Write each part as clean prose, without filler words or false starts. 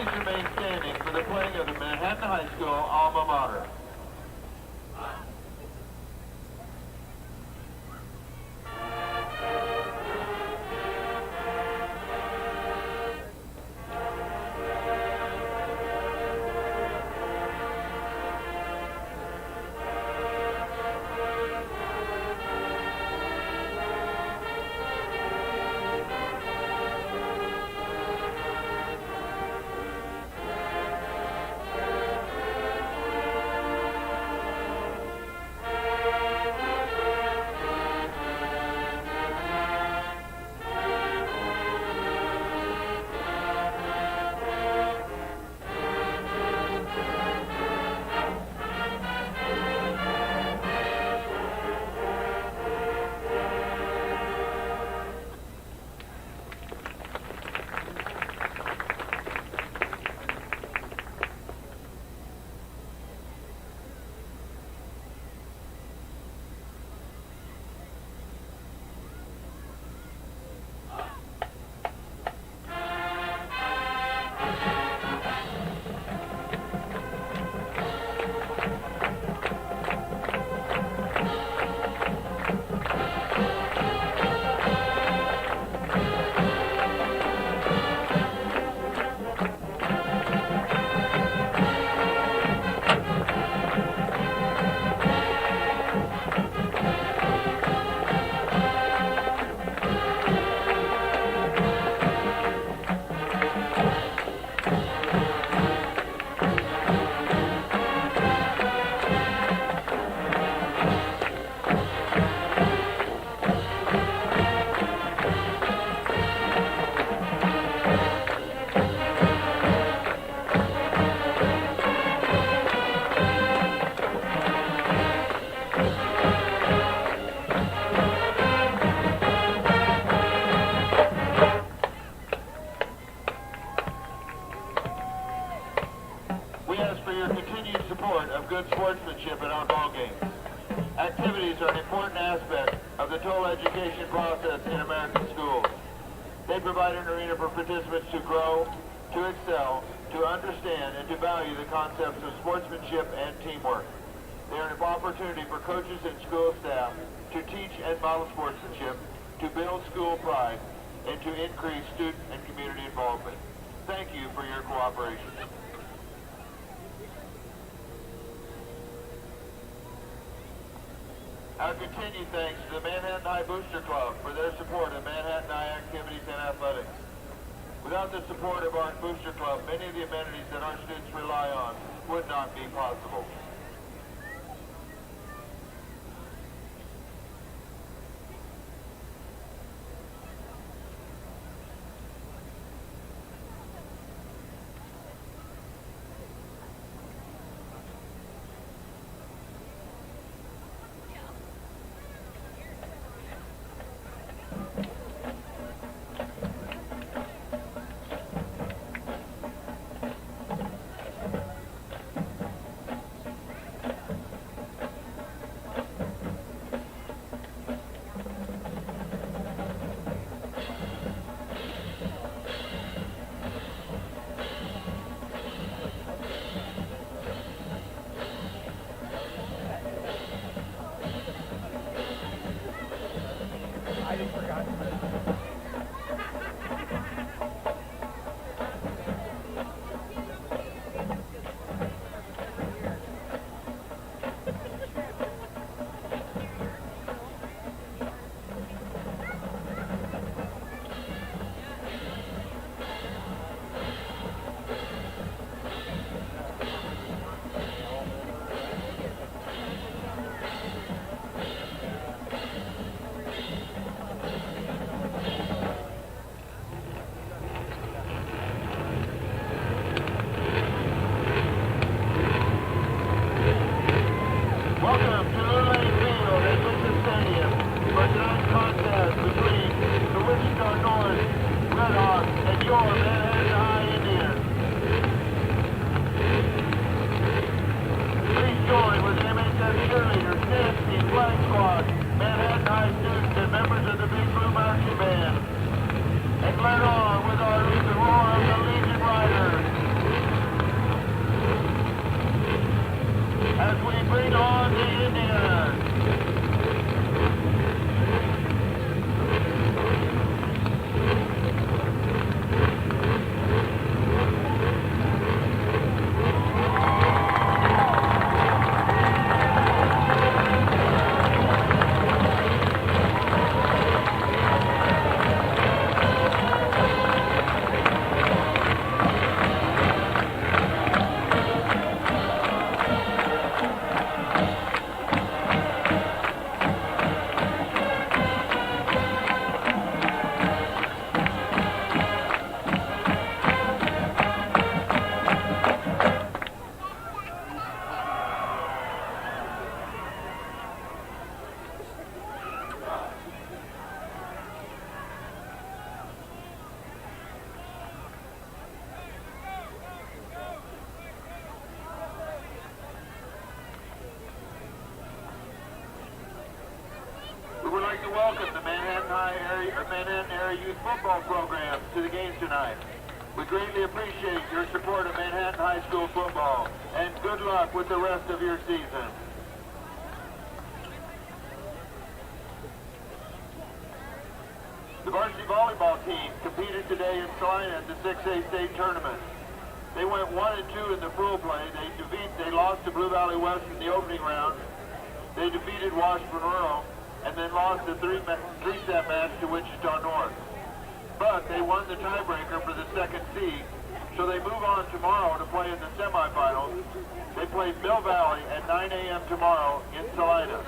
Please remain standing for the playing of the Manhattan High School alma mater. Sportsmanship at our ball games. Activities are an important aspect of the total education process in American schools. They provide an arena for participants to grow, to excel, to understand, and to value the concepts of sportsmanship and teamwork. They are an opportunity for coaches and school staff to teach and model sportsmanship, to build school pride, and to increase student and community involvement. Thank you for your cooperation. Our continued thanks to the Manhattan High Booster Club for their support of Manhattan High activities and athletics. Without the support of our Booster Club, many of the amenities that our students rely on would not be possible. Manhattan area youth football programs to the games tonight. We greatly appreciate your support of Manhattan High School football, and good luck with the rest of your season. The varsity volleyball team competed today in Salina at the 6A state tournament. They went 1-2 in the pool play. They lost to Blue Valley West in the opening round. They defeated Washburn Rural and then lost the three-set match to Wichita North. But they won the tiebreaker for the second seed, so they move on tomorrow to play in the semifinals. They play Mill Valley at 9 a.m. tomorrow in Salina.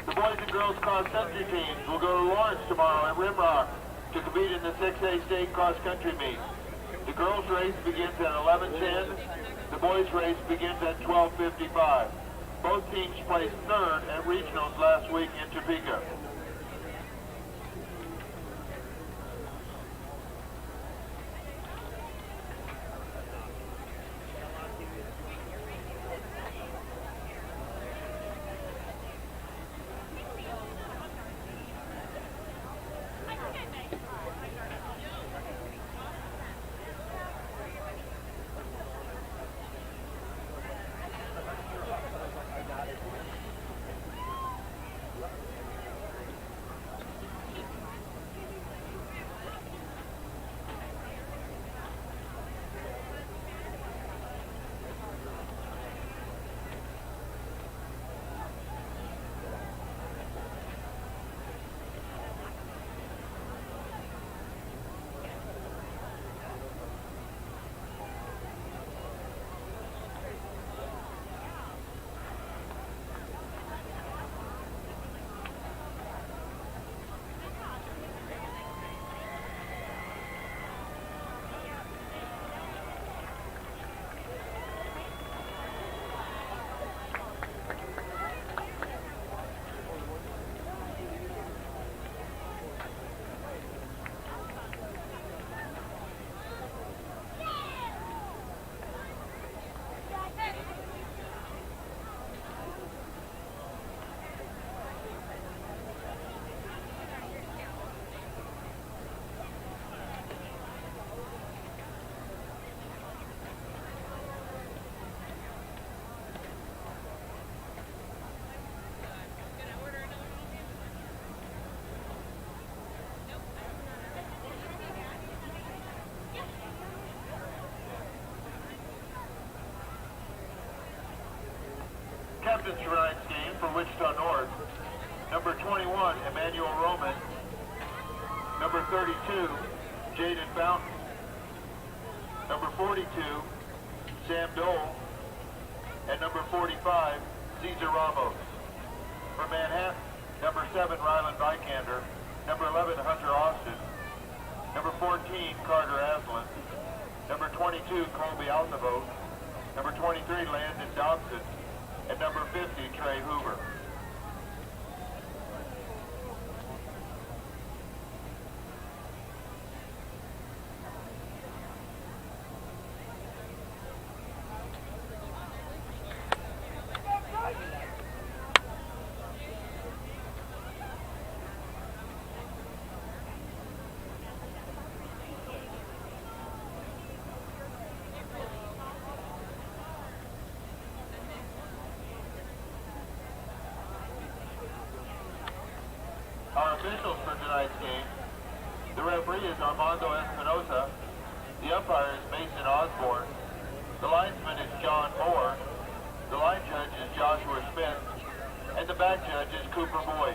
The boys and girls cross-country teams will go to Lawrence tomorrow at Rimrock to compete in the 6A state cross-country meet. The girls' race begins at 11:10. The boys' race begins at 12:55. Both teams placed third at regionals last week in Topeka. Captain's tonight's game for Wichita North. Number 21, Emmanuel Roman. Number 32, Jaden Fountain. Number 42, Sam Dole. And number 45, Cesar Ramos. For Manhattan, number 7, Ryland Vikander. Number 11, Hunter Austin. Number 14, Carter Aslan. Number 22, Colby Altavote. Number 23, Landon Dobson. And number 50, Trey Hoover. Our officials for tonight's game: the referee is Armando Espinosa, the umpire is Mason Osborne, the linesman is John Moore, the line judge is Joshua Smith, and the back judge is Cooper Boyd.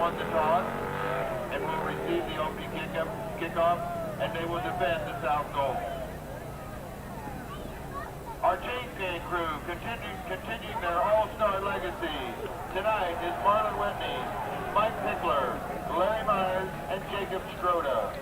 won the toss and will receive the opening kickoff, and they will defend the south goal. Our chain gang crew continuing their all-star legacy. Tonight is Marlon Whitney, Mike Pickler, Larry Myers, and Jacob Stroda.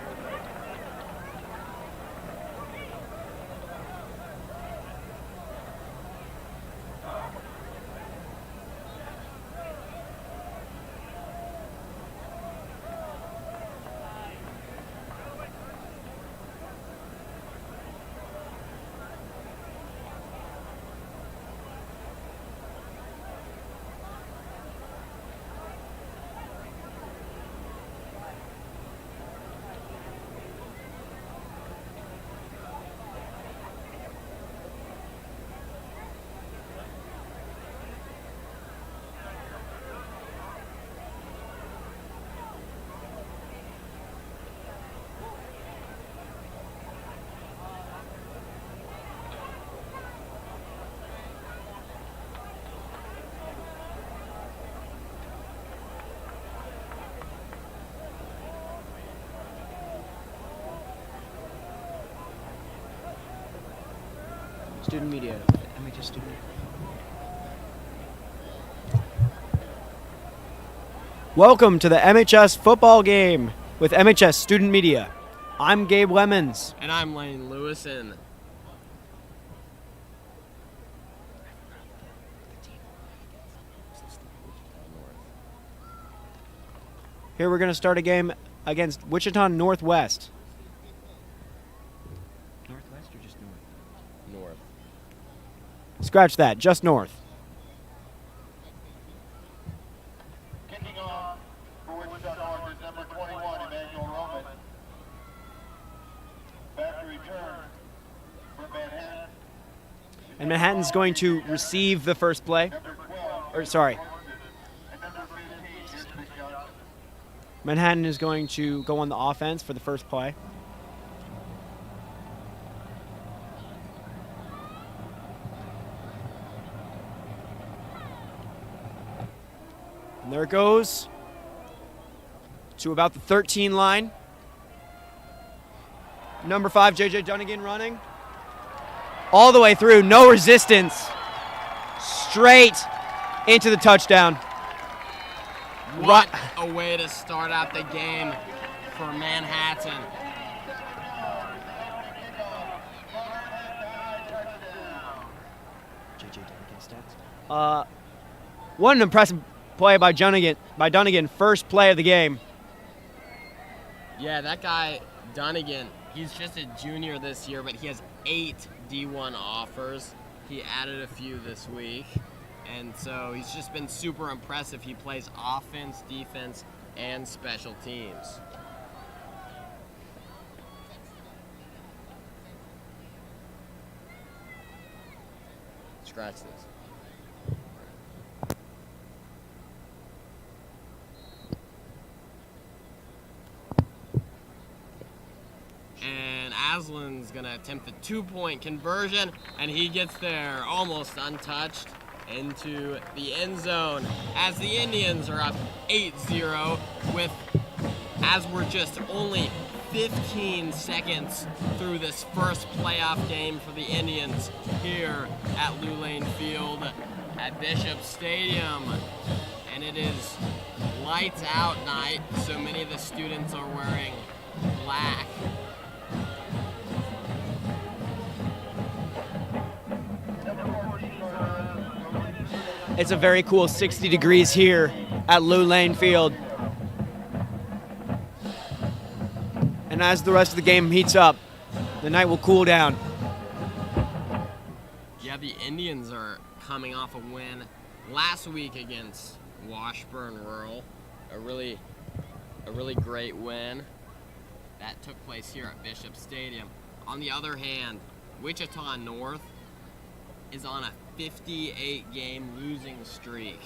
Student media. MHS student. Welcome to the MHS football game with MHS Student Media. I'm Gabe Lemons. And I'm Lane Lewison. Here we're going to start a game against Wichita Northwest. Northwest or just north? North. Scratch that, just north. Kicking off for Wichita North is number 21, Emmanuel Roman. Back to return from Manhattan. And Manhattan's going to receive the first play. Manhattan is going to go on the offense for the first play. And there it goes to about the 13 line. Number 5, J.J. Dunnigan running. All the way through, no resistance. Straight into the touchdown. What a way to start out the game for Manhattan. J.J. Dunnigan stats. What an impressive play by Dunnigan. First play of the game. Yeah, that guy, Dunnigan, he's just a junior this year, but he has 8 D1 offers. He added a few this week. And so he's just been super impressive. He plays offense, defense, and special teams. Scratch this. And Aslan's going to attempt the 2-point conversion, and he gets there almost untouched into the end zone as the Indians are up 8-0 as we're just only 15 seconds through this first playoff game for the Indians here at Lou Lane Field at Bishop Stadium. And it is lights out night, so many of the students are wearing black. It's a very cool 60 degrees here at Lou Lane Field. And as the rest of the game heats up, the night will cool down. Yeah, the Indians are coming off a win last week against Washburn Rural. A really great win that took place here at Bishop Stadium. On the other hand, Wichita North is on a 58-game losing streak.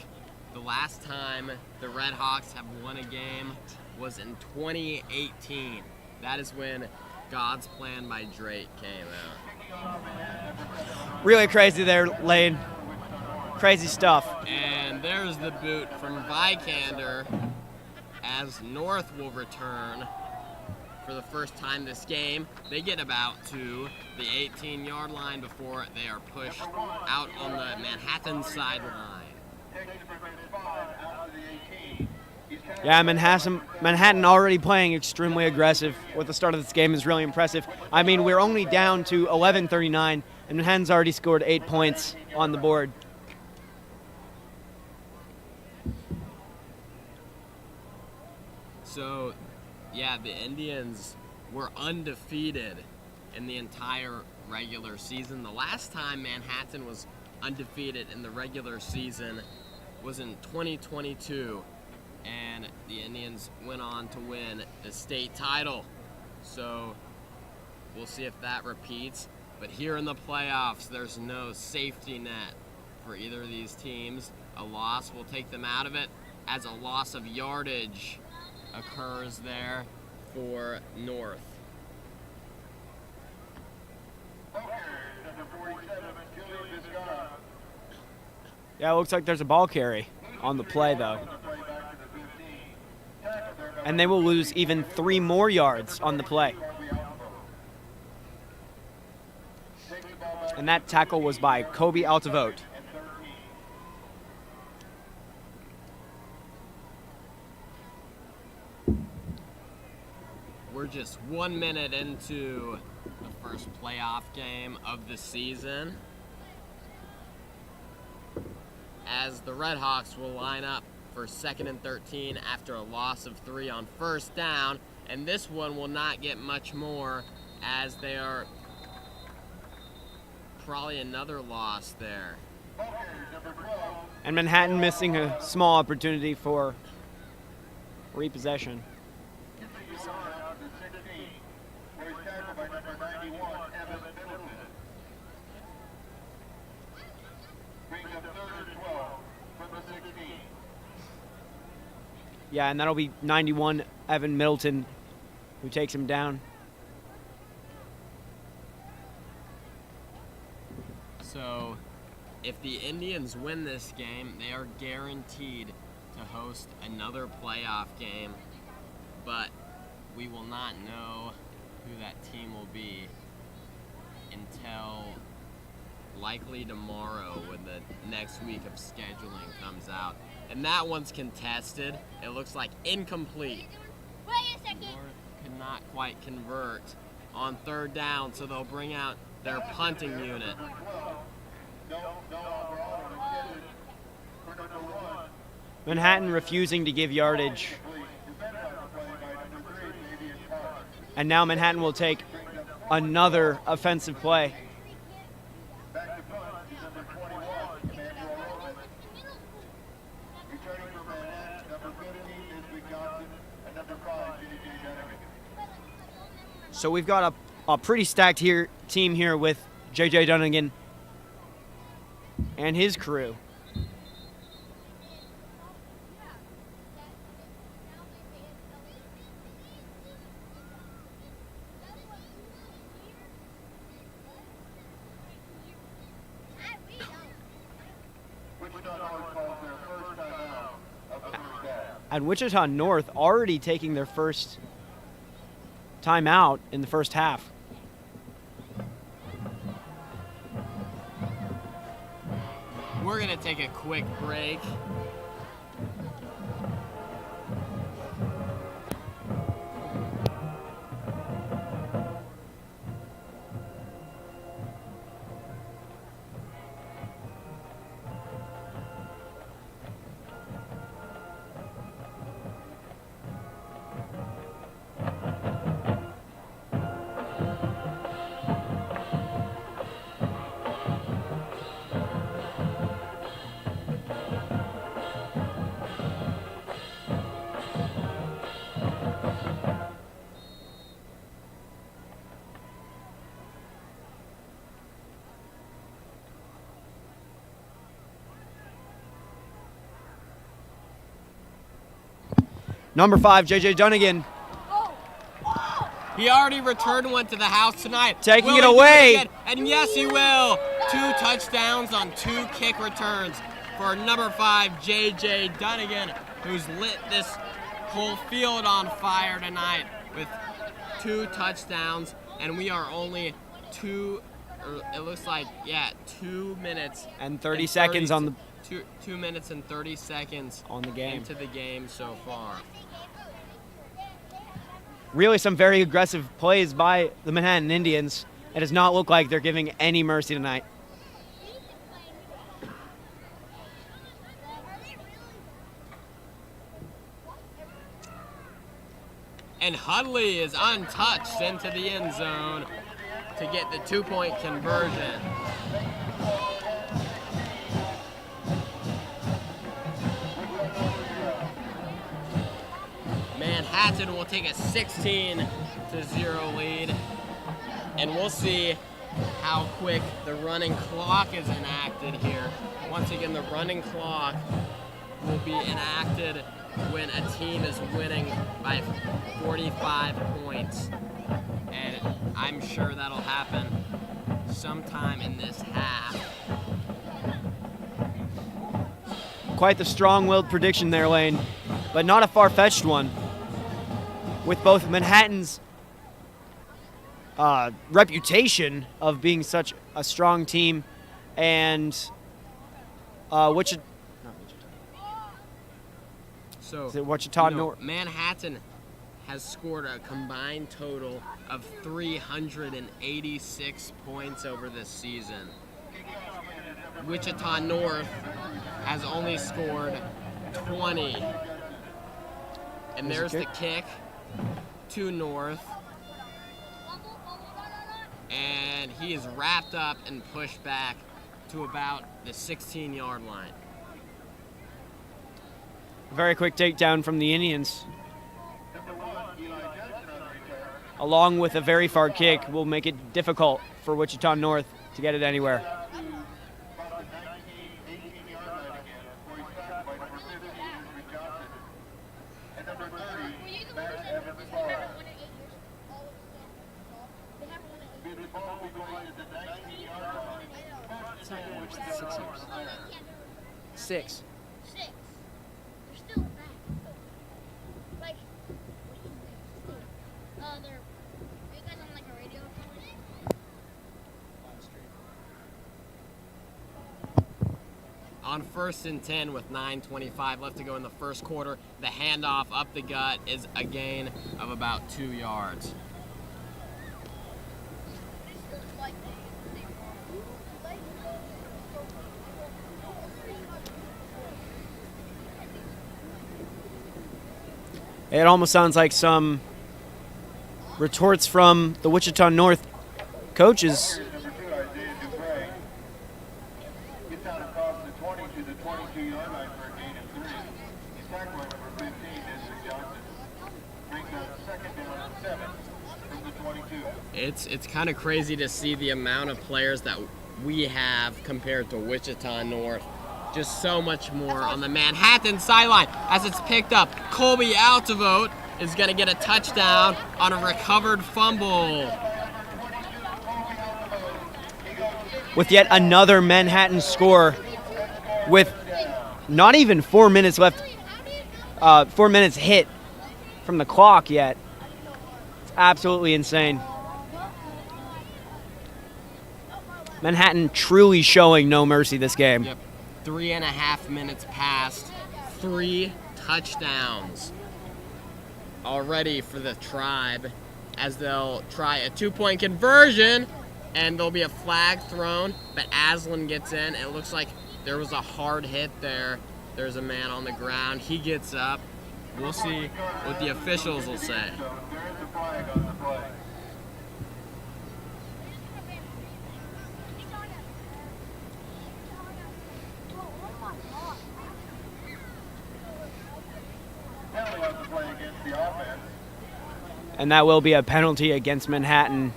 The last time the Red Hawks have won a game was in 2018. That is when God's Plan by Drake came out. Really crazy there, Lane. Crazy stuff. And there's the boot from Vikander. as North will return for the first time this game. They get about to the 18-yard line before they are pushed out on the Manhattan sideline. Yeah, Manhattan already playing extremely aggressive with the start of this game is really impressive. I mean, we're only down to 11:39, and Manhattan's already scored 8 points on the board. So, yeah, the Indians were undefeated in the entire regular season. The last time Manhattan was undefeated in the regular season was in 2022, and the Indians went on to win the state title. So we'll see if that repeats. But here in the playoffs, there's no safety net for either of these teams. A loss will take them out of it, as a loss of yardage occurs there for North. Yeah, it looks like there's a ball carry on the play, though. And they will lose even 3 more yards on the play. And that tackle was by Kobe Altavote. We're just 1 minute into the first playoff game of the season, as the Red Hawks will line up for 2nd and 13 after a loss of 3 on first down, and this one will not get much more, as they are probably another loss there. And Manhattan missing a small opportunity for repossession. Yeah, and that'll be 91 Evan Middleton who takes him down. So, if the Indians win this game, they are guaranteed to host another playoff game, but we will not know who that team will be until likely tomorrow, when the next week of scheduling comes out. And that one's contested. It looks like incomplete. Wait a second. North could not quite convert on 3rd down, so they'll bring out their punting unit. Manhattan refusing to give yardage. And now Manhattan will take another offensive play. So we've got a pretty stacked team here with J.J. Dunnigan and his crew. And Wichita North already taking their first timeout in the first half. We're going to take a quick break. Number 5, J.J. Dunnigan. He already returned one to the house tonight. Taking Will it he do away. again? And yes, he will. 2 touchdowns on 2 kick returns for number 5, J.J. Dunnigan, who's lit this whole field on fire tonight with 2 touchdowns, and we are only 2 minutes and 30 seconds on the 2 minutes and 30 seconds on the game. into the game so far. Really some very aggressive plays by the Manhattan Indians. It does not look like they're giving any mercy tonight. And Hudley is untouched into the end zone to get the 2-point conversion. Manhattan will take a 16-0 lead, and we'll see how quick the running clock is enacted here. Once again, the running clock will be enacted when a team is winning by 45 points, and I'm sure that'll happen sometime in this half. Quite the strong-willed prediction there, Lane, but not a far-fetched one. With both Manhattan's reputation of being such a strong team and Wichita. So Is it Wichita North? Manhattan has scored a combined total of 386 points over this season. Wichita North has only scored 20. And there's the kick to North. And he is wrapped up and pushed back to about the 16-yard line. Very quick takedown from the Indians. Along with a very far kick will make it difficult for Wichita North to get it anywhere. Six. They're still back. Like, are you guys on like a radio or something? On 1st and 10 with 9:25 left to go in the first quarter, the handoff up the gut is a gain of about 2 yards. It almost sounds like some retorts from the Wichita North coaches. Gets out across the 20 to the 22-yard line for a gain of 3. He's tackled number 15, Mr. Johnson. Brings up second down and 7 from the 22. It's kind of crazy to see the amount of players that we have compared to Wichita North. Just so much more on the Manhattan sideline as it's picked up. Colby Altavote is going to get a touchdown on a recovered fumble. With yet another Manhattan score with not even 4 minutes left, 4 minutes hit from the clock yet. It's absolutely insane. Manhattan truly showing no mercy this game. Yep. 3.5 minutes past, 3 touchdowns already for the Tribe as they'll try a 2-point conversion, and there'll be a flag thrown, but Aslan gets in. It looks like there was a hard hit there. There's a man on the ground. He gets up. We'll see what the officials will say. There is a flag on the play. Penalty on the play against the offense. And that will be a penalty against Manhattan.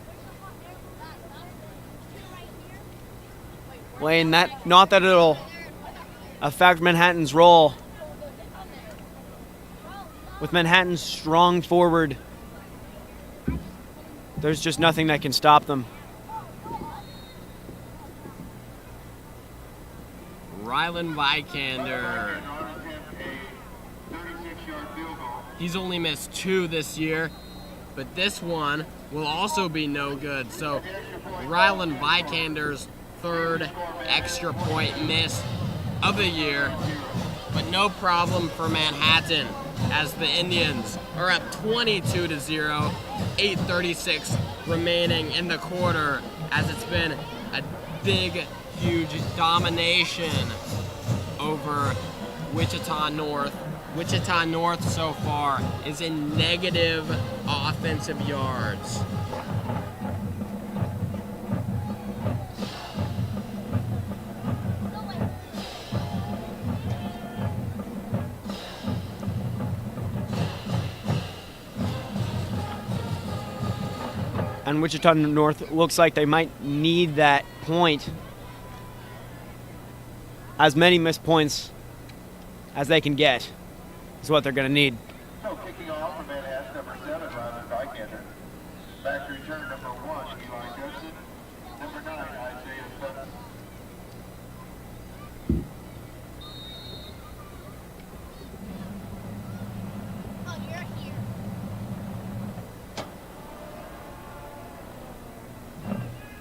Lane, not that it'll affect Manhattan's role. With Manhattan's strong forward, there's just nothing that can stop them. Rylan Vikander. He's only missed 2 this year, but this one will also be no good. So Ryland Vikander's 3rd extra point miss of the year, but no problem for Manhattan as the Indians are up 22-0, 8:36 remaining in the quarter, as it's been a big, huge domination over Wichita North. Wichita North so far is in negative offensive yards. And Wichita North looks like they might need that point. As many missed points as they can get is what they're going to need. So kicking off for Manhattan, number 7, Ryland Vikander. Back to return, number 1, Eli Judson. Number 9, Isaiah Sutton. Oh, you're here.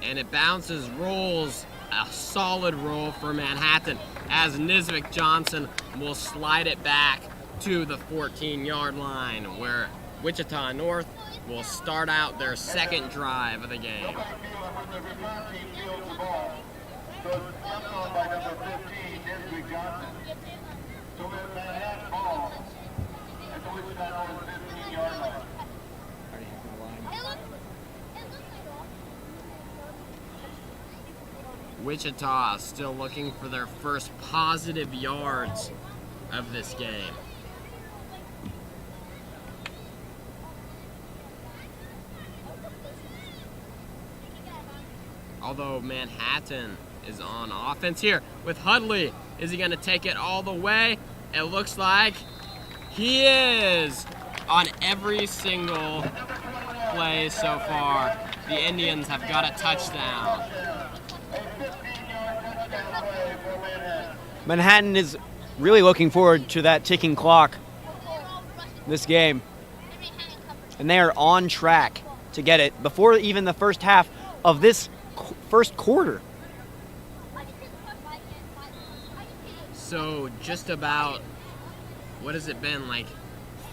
And it bounces, rolls, a solid roll for Manhattan as Nisvik Johnson will slide it back to the 14-yard line, where Wichita North will start out their 2nd drive of the game. When the return team fields the ball, so it's jumped on by number 15, Nisvik Johnson. So we have Manhattan ball at the Wichita North 15-yard line. It looks like off. Wichita still looking for their first positive yards of this game. Although Manhattan is on offense here with Hudley. Is he going to take it all the way? It looks like he is. On every single play so far, the Indians have got a touchdown. Manhattan is really looking forward to that ticking clock this game. And they are on track to get it before even the first half of this first quarter. So just about, what has it been, like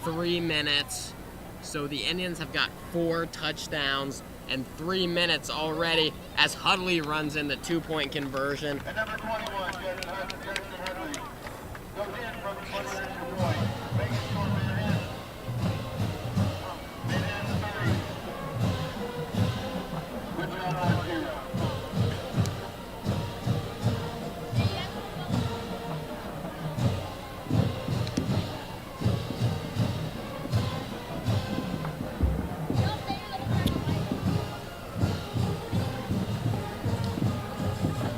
3 minutes? So the Indians have got 4 touchdowns and 3 minutes already as Hudley runs in the 2-point conversion. And number 21, Jackson Hudley, goes in from the 20 extra point. Makes it for Manhattan. Manhattan 30. Wichita North 0.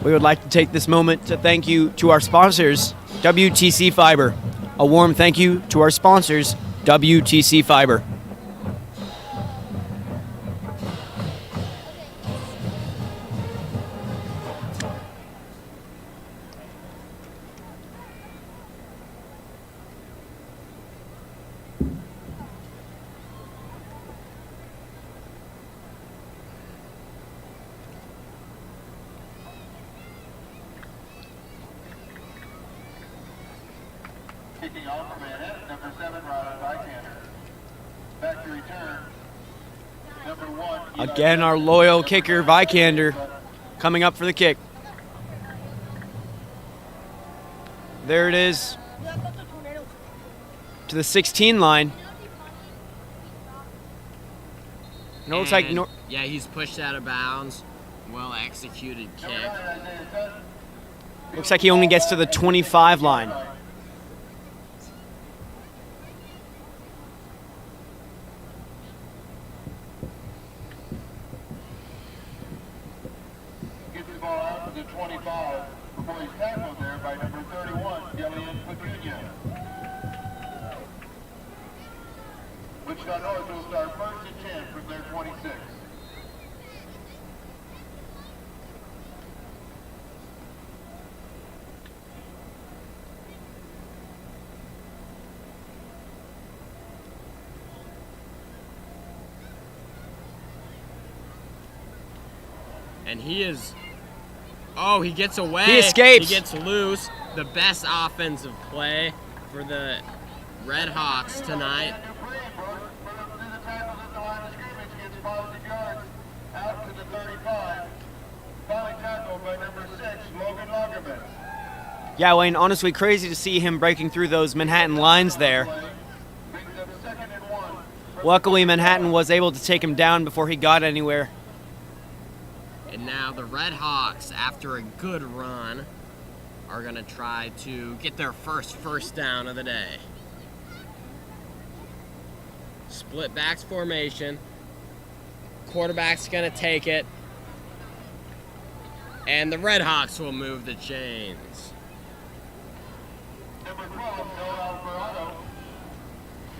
We would like to take this moment to thank you to our sponsors, WTC Fiber. A warm thank you to our sponsors, WTC Fiber. Kicking off for Manhattan, number 7, Ryland Vikander. Back to return, number 1. Eli Again, our Judson. loyal kicker, Vikander, coming up for the kick. There it is, to the 16 line. And it looks like And, yeah, he's pushed out of bounds. Well executed kick. Number 9, Isaiah Sutton. looks like he only gets to the 25 line. Gets the ball out to the 25 before he's tackled there by number 31, Delian Pecunia. Wichita North will start 1st and 10 from their 26. And he is, oh, he gets away. He escapes. He gets loose. The best offensive play for the Red Hawks tonight. Out to the 35. Finally tackled by number 6, Logan Lagerman. Yeah, Wayne, honestly crazy to see him breaking through those Manhattan lines there. Brings up 2nd and 1. Luckily, Manhattan was able to take him down before he got anywhere. And now the Red Hawks, after a good run, are going to try to get their first down of the day. Split backs formation. Quarterback's going to take it. And the Red Hawks will move the chains. Number 12, Noah Alvarado.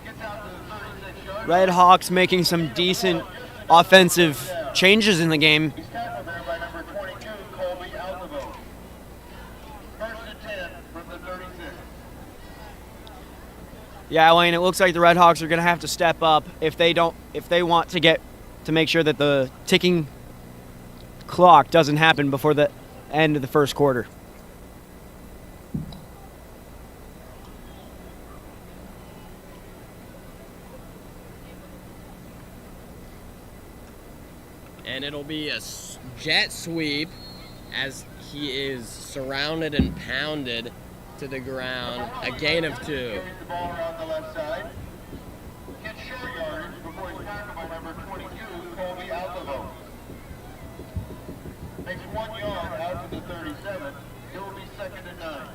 Gets out to the 36-yard. Red Hawks making some decent offensive changes in the game. He's tackled there by number 22, Colby Altavo. 1st and 10 from the 36. Yeah, Wayne, it looks like the Red Hawks are going to have to step up if they want to make sure that the ticking clock doesn't happen before the end of the first quarter. And it'll be a jet sweep as he is surrounded and pounded to the ground. A gain of 2. Carries the ball around the left side. Gets short yardage before he's tackled by number 22, Colby Altavo. Makes 1 yard out to the 37. It will be 2nd and 9.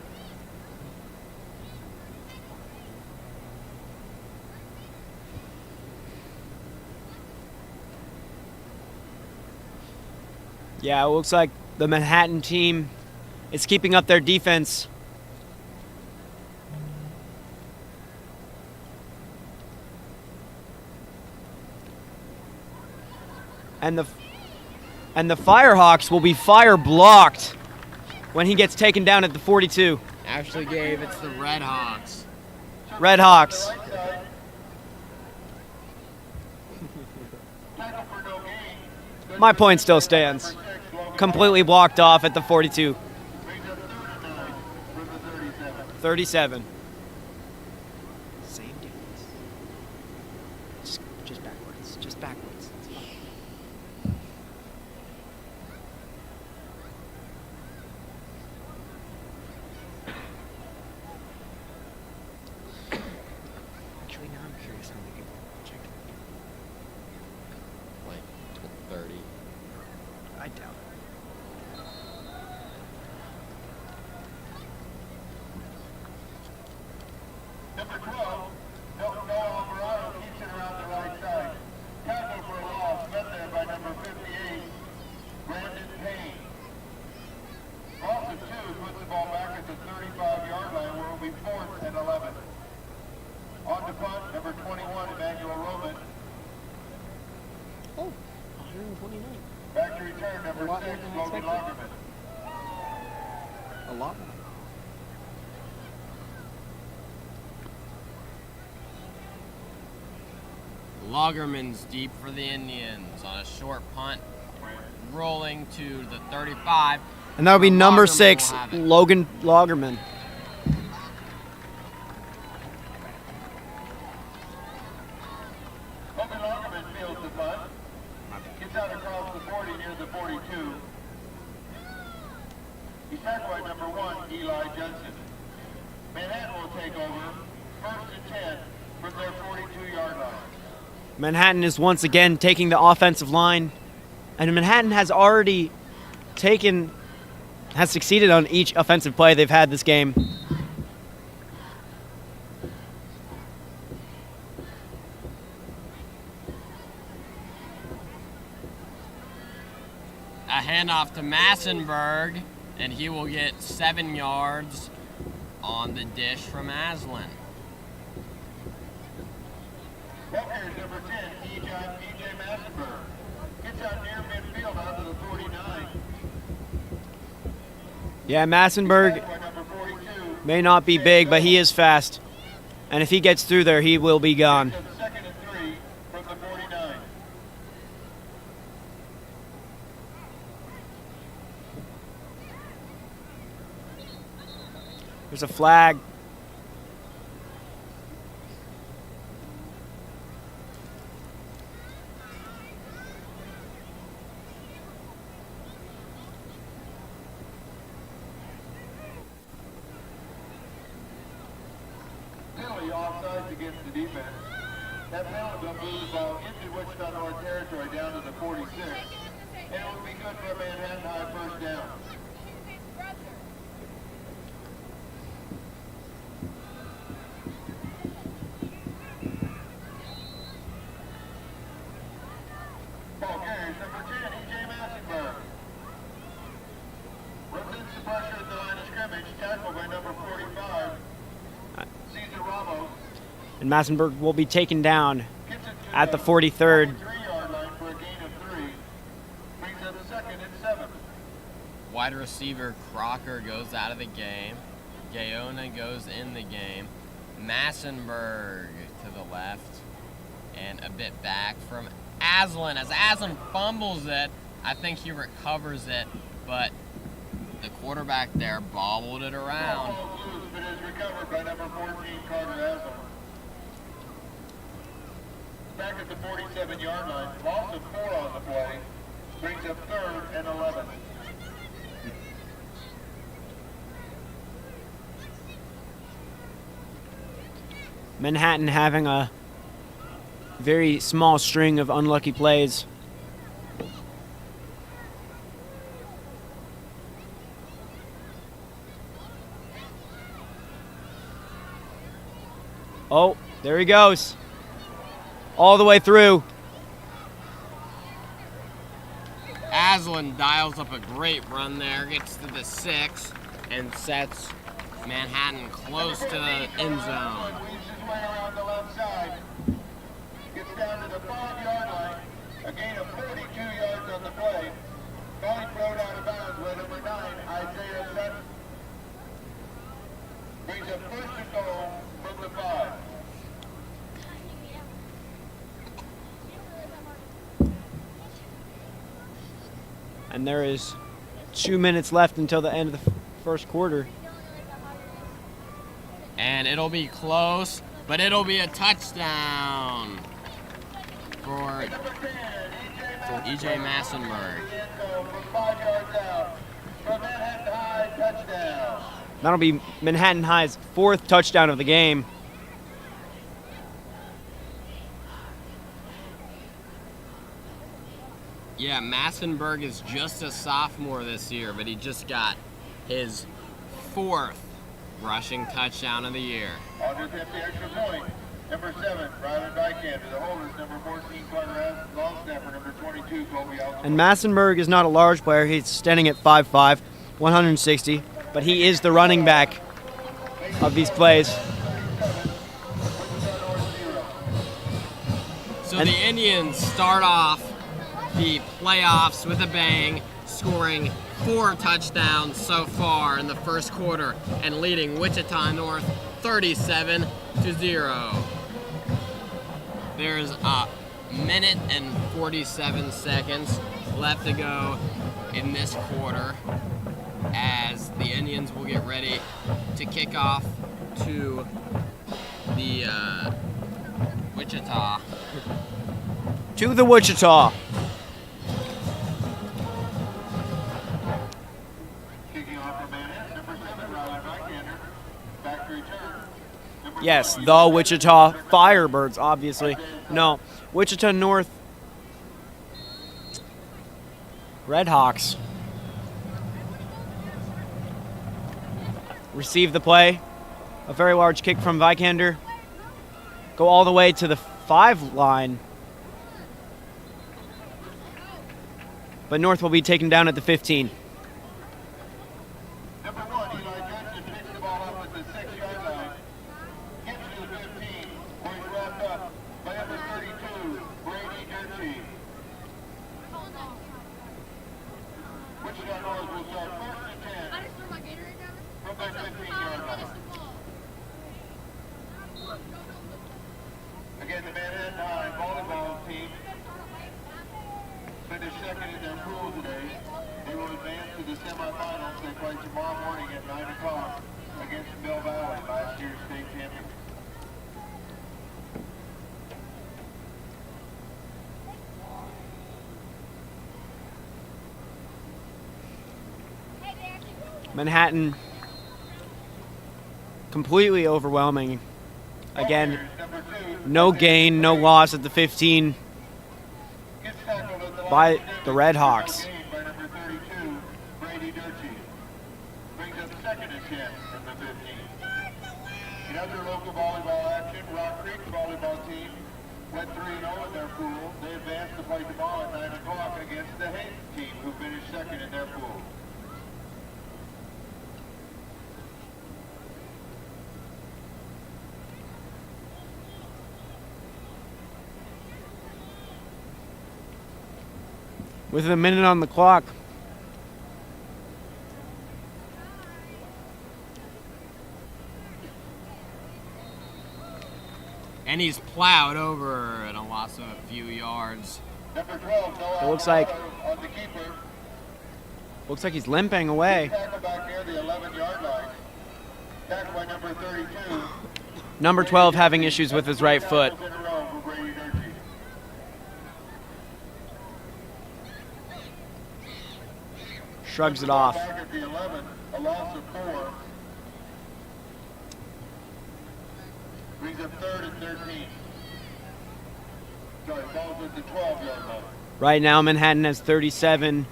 Yeah, it looks like the Manhattan team is keeping up their defense. And the Firehawks will be fire blocked when he gets taken down at the 42. Actually, Gabe, it's the Red Hawks. Red Hawks. Right side. Tackle for no gain. My point still stands. Number 6, Logan Completely blocked off at the 42. brings up 3rd and 9 for the 37. 37. Same difference. Just backwards. Just backwards. It's fine. Actually, now I'm curious how many people checked. Like 30. I doubt it. Number 12, Noah Alvarado keeps it around the right side. Tackle for a loss, met there by number 58, Brandon Payne. Loss of 2 puts the ball back at the 35-yard line where it will be 4th and 11. On to punt, number 21, Emmanuel Roman. Oh, 129. Back to return, number A lot 6, more than I Logan expected. Lagerman. A lot more. Lagerman's deep for the Indians on a short punt, rolling to the 35. And that'll be number Lagerman 6, will have it. Logan Lagerman. Logan Lagerman fields the punt. Gets out across the 40 near the 42. He's tackled by number 1, Eli Jensen. Manhattan will take over, 1st and 10 from their 42-yard line. Manhattan is once again taking the offensive line, and Manhattan has succeeded on each offensive play they've had this game. A handoff to Massenberg, and he will get 7 yards on the dish from Aslan. Up here is number 10, E.J. Massenberg. Gets out near midfield out to the 49. Yeah, Massenberg Tackled by number 42. may not be big, but he is fast. And if he gets through there, he will be gone. 2nd and 3 from the 49. There's a flag. Penalty offsides against the defense. That penalty will move the ball into Wichita North territory down to the 46, and it will be good for a Manhattan High first down. Ball carries number 10, E.J. Massenberg. Resents the pressure at the line of scrimmage, tackled by number 45, Cesar Ramos. And Massenberg will be taken down at the 43rd. 3-yard line for a gain of 3. Brings up second and 7. Wide receiver Crocker goes out of the game. Gaona goes in the game. Massenberg to the left. And a bit back from Aslan. As Aslan fumbles it, I think he recovers it, but the quarterback there bobbled it around. Ball loose, but is recovered by number 14, Carter Aslan. Back at the 47-yard line. Loss of 4 on the play. Brings up third and 11. Manhattan having a very small string of unlucky plays. Oh, there he goes. All the way through. Aslan dials up a great run there, gets to the 6, and sets Manhattan close to the end zone. Weaves his way around the left side. Gets down to the 5-yard line. A gain of 42 yards on the play. Ball thrown out of bounds by number 9, Isaiah Sutton. Brings up first and goal from the 5. And there is 2 minutes left until the end of the first quarter. And it'll be close, but it'll be a touchdown for E.J. Massenberg. From 5 yards out. From Manhattan High, touchdown. That'll be Manhattan High's 4th touchdown of the game. Yeah, Massenberg is just a sophomore this year, but he just got his 4th rushing touchdown of the year. On to attempt the extra point. Number 7, Rylan Vikander. The holders, number 14, Carter Aslan. Long snapper, number 22, Colby Alton. And Massenberg is not a large player. He's standing at 5'5", 160, but he is the running back of these plays. So the Indians start off the playoffs with a bang, scoring 4 touchdowns so far in the first quarter and leading Wichita North 37-0. There's a minute and 47 seconds left to go in this quarter as the Indians will get ready to kick off to the Wichita. To the Wichita. Kicking off for Manhattan, number 7, Rylan Vikander. Back to return. Number Yes, 20, the Wichita Firebirds, obviously. No, Wichita North Redhawks. Receive the play. A very large kick from Vikander. Go all the way to the 5 line. But North will be taken down at the 15. Number 1, Eli Johnson picks the ball up at the 6-yard line. Gets to the 15, where he's wrapped up by number 32, Brady Gertzi. Wichita North will start first and 10 from their 15-yard line. Again, the Manhattan High volleyball team finished second in their pool today. They will advance to the semifinals. They play tomorrow morning at 9 o'clock against Mill Valley, last year's state champion. Manhattan completely overwhelming. Again, no gain, no loss at the 15 by the Red Hawks. By number 32, Brady Durkee. Brings up second and 10 from the 15. In other local volleyball action, Rock Creek volleyball team went 3-0 in their pool. They advanced to play tomorrow at 9 o'clock against the Hayden team, who finished second in their pool. With a minute on the clock. And he's plowed over and a loss of a few yards. Number 12, Noah It looks like on the keeper. Looks like he's limping away. Tackle back near the 11-yard line. Tackled by number 32. Number 12 having issues with his right foot. In a row for Brady Durkee. Shrugs it off. Back at the 11, a loss of 4. Brings up third and 13. Sorry, falls at the 12-yard line. Right now, Manhattan has 37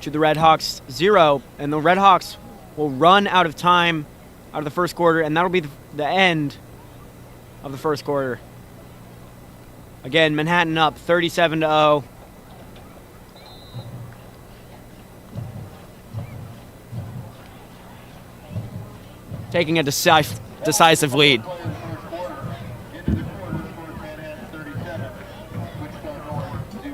to the Red Hawks 0, and the Red Hawks will run out of time out of the first quarter, and that'll be the end of the first quarter. Again, Manhattan up 37-0. Taking a decisive lead. Players first quarter. Into the quarter, scores Manhattan 37. Wichita North 0.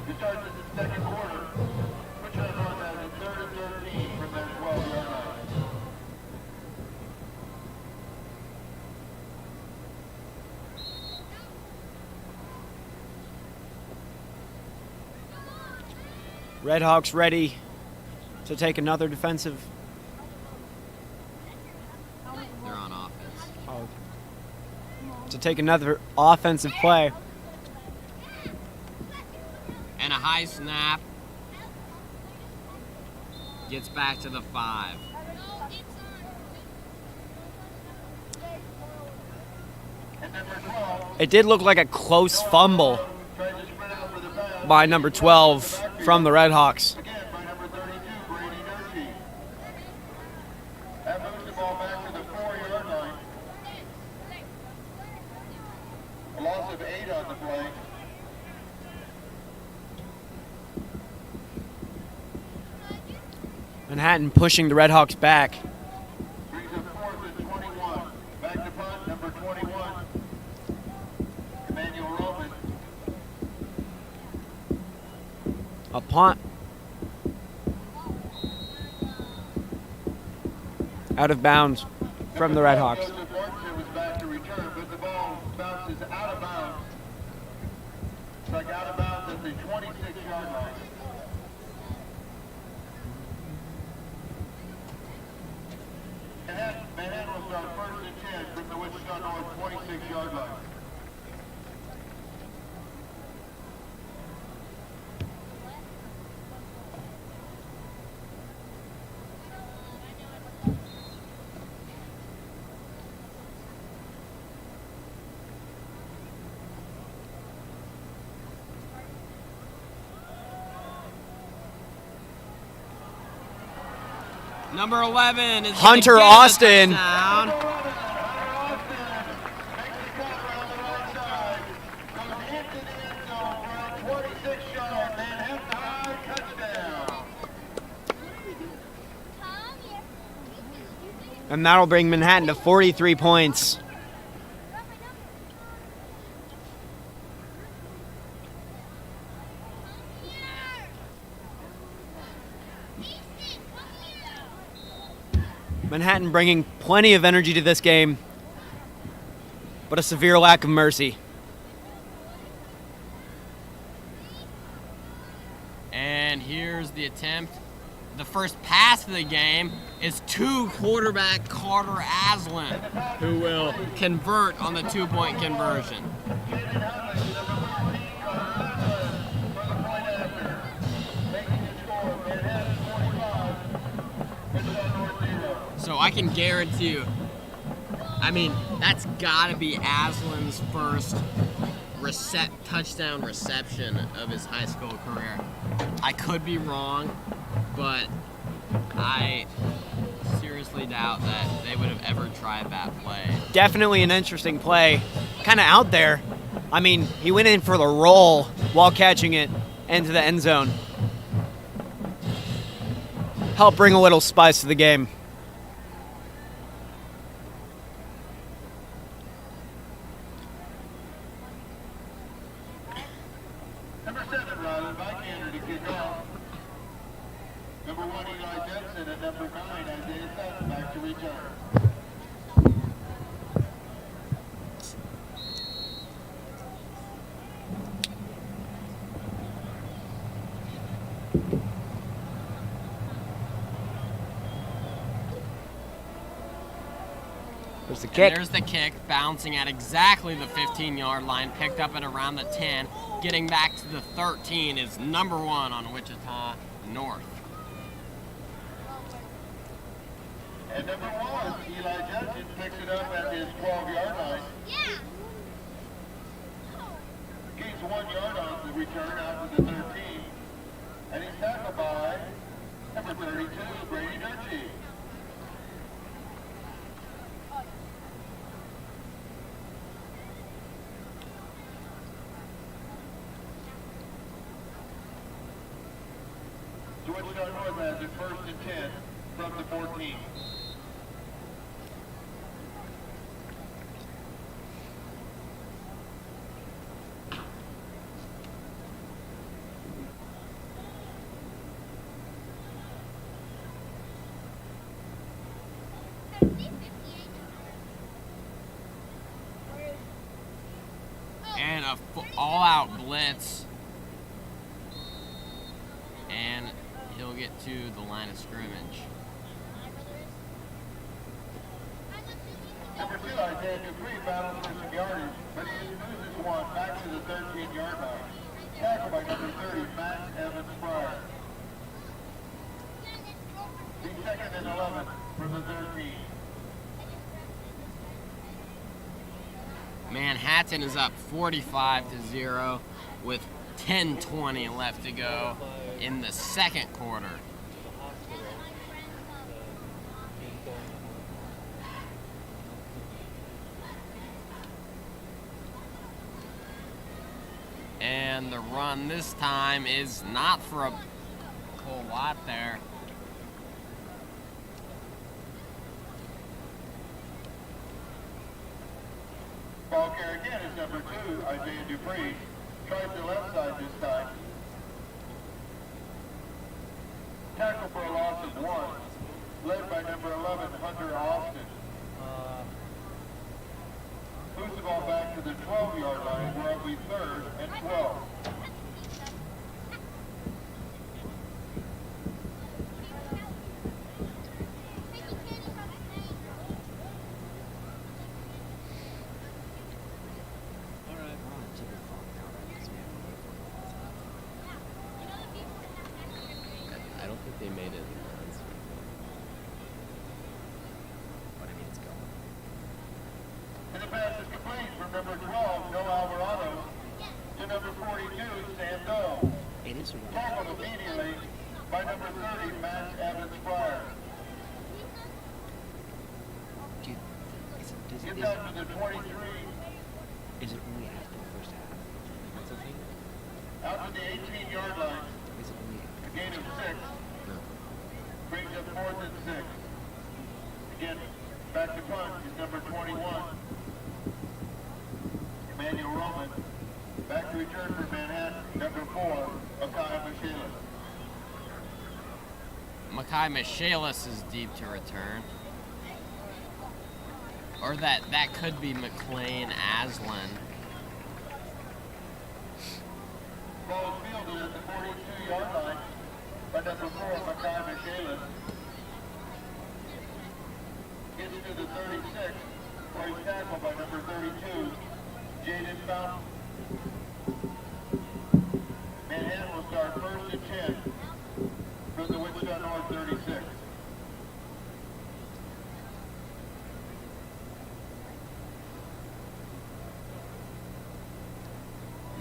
It starts at the second quarter. Wichita North has a third and 13 from their 12-yard line. Red Hawks ready to take another defensive. They're on offense. To take another offensive play. And a high snap. Gets back to the 5. And number 12 It did look like a close fumble tries to spread out for the pass. by number 12 from the Red Hawks. Again by number 32, Brady Durkee. That moves the ball back to the 4-yard line. A loss of 8 on the play. Manhattan pushing the Red Hawks back. Brings up fourth and 21. Back to punt, number 21. Emmanuel Roman. A punt. Out of bounds from the Red Hawks. Joseph Mortensen was back to return, but the ball bounces out of bounds. It's like out of bounds at the 26-yard line. Manhattan will start first and 10 from the Wichita North 26-yard line. Number 11 is Hunter gonna get Austin. a touchdown. And that'll bring Manhattan to 43 points. Manhattan bringing plenty of energy to this game, but a severe lack of mercy. And here's the attempt. The first pass of the game is to quarterback Carter Aslan, who will convert on the 2-point conversion. So I can guarantee you, I mean, that's got to be Aslan's first touchdown reception of his high school career. I could be wrong, but I seriously doubt that they would have ever tried that play. Definitely an interesting play. Kind of out there. I mean, he went in for the roll while catching it into the end zone. Help bring a little spice to the game. Number 7, Rylan Bykander to kick off. Number 1, Eli Jensen, and number 9, Isaiah Sutton back to return. There's the And kick. there's the kick, bouncing at exactly the 15-yard line, picked up at around the 10. Getting back to the 13 is number 1 on Wichita North. And number 1, Eli Jensen picks it up at his 12-yard line. Yeah. Gains 1 yard on the return out to the 13. And he's tackled by number 32, Brady Durchie. So Wichita North has it 1st and 10 from the 14. And a all-out blitz. And he'll get to the line of scrimmage. Number 2, Isaiah Dupree battles for some yardage, but he loses one back to the 13-yard line. Tackled by number 30, Matt Evans Fryer. He's 2nd and 11 from the 13. Manhattan is up 45-0 with 10:20 left to go in the second quarter. And the run this time is not for a whole lot there. Ball carrier again is number 2, Isaiah Dupree. Tries the left side this time. Tackle for a loss of 1. Led by number 11, Hunter Austin. Moves the ball back to the 12-yard line, where it'll be 3rd and 12. I don't think they made it. But I mean, it's going. And the pass is complete from number 12, Noah Alvarado, to number 42, Sam Doe. It is. Tackled immediately by number 30, Matt Evans Fryer. Get down to the 23. Is it only after the first half? That's okay? Out to the 18-yard line. Is it only A gain of 6. No. Brings up 4th and 6. Again, back to punt is number 21. Emmanuel Roman. Back to return for Manhattan, number 4, Akai Michaelis. Makai Michaelis is deep to return. Or that could be McLean Aslan. Ball is fielded at the 42-yard line by number 4, Makai Michaelis. Gets to the 36, where he's tackled by number 32, Jaden Fountain. Manhattan will start 1st and 10 from the Wichita North 36.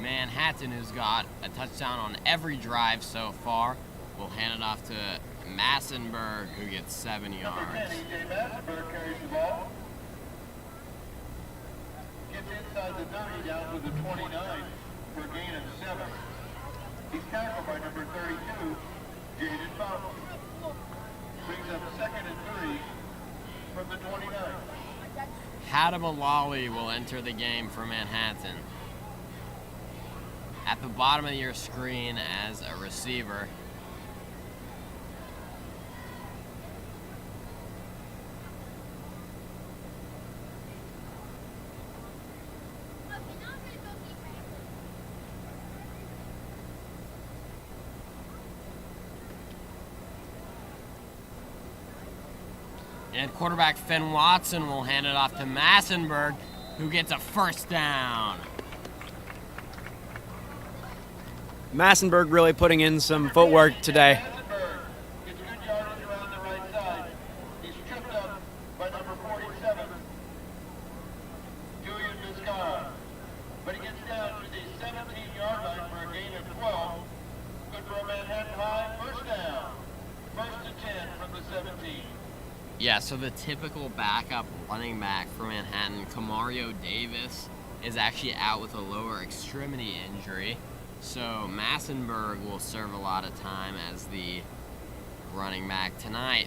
Manhattan, who's got a touchdown on every drive so far, will hand it off to Massenberg, who gets 7 yards. Number 10, E.J. Massenberg carries the ball. Gets inside the 30 down to the 29 for a gain of 7. He's tackled by number 32, Jaden Fountain. Brings up 2nd and 3 from the 29. Hadamalali will enter the game for Manhattan. At the bottom of your screen as a receiver. And quarterback Finn Watson will hand it off to Massenberg, who gets a 1st down. Massenberg really putting in some footwork today. Massenberg gets good yardage around the right side. He's tripped up by number 47, Julian Vizcarra. But he gets down to the 17-yard line for a gain of 12. Good for a Manhattan High 1st down. 1st and 10 from the 17. Yeah, so the typical backup running back for Manhattan, Kamario Davis, is actually out with a lower extremity injury. So Massenberg will serve a lot of time as the running back tonight.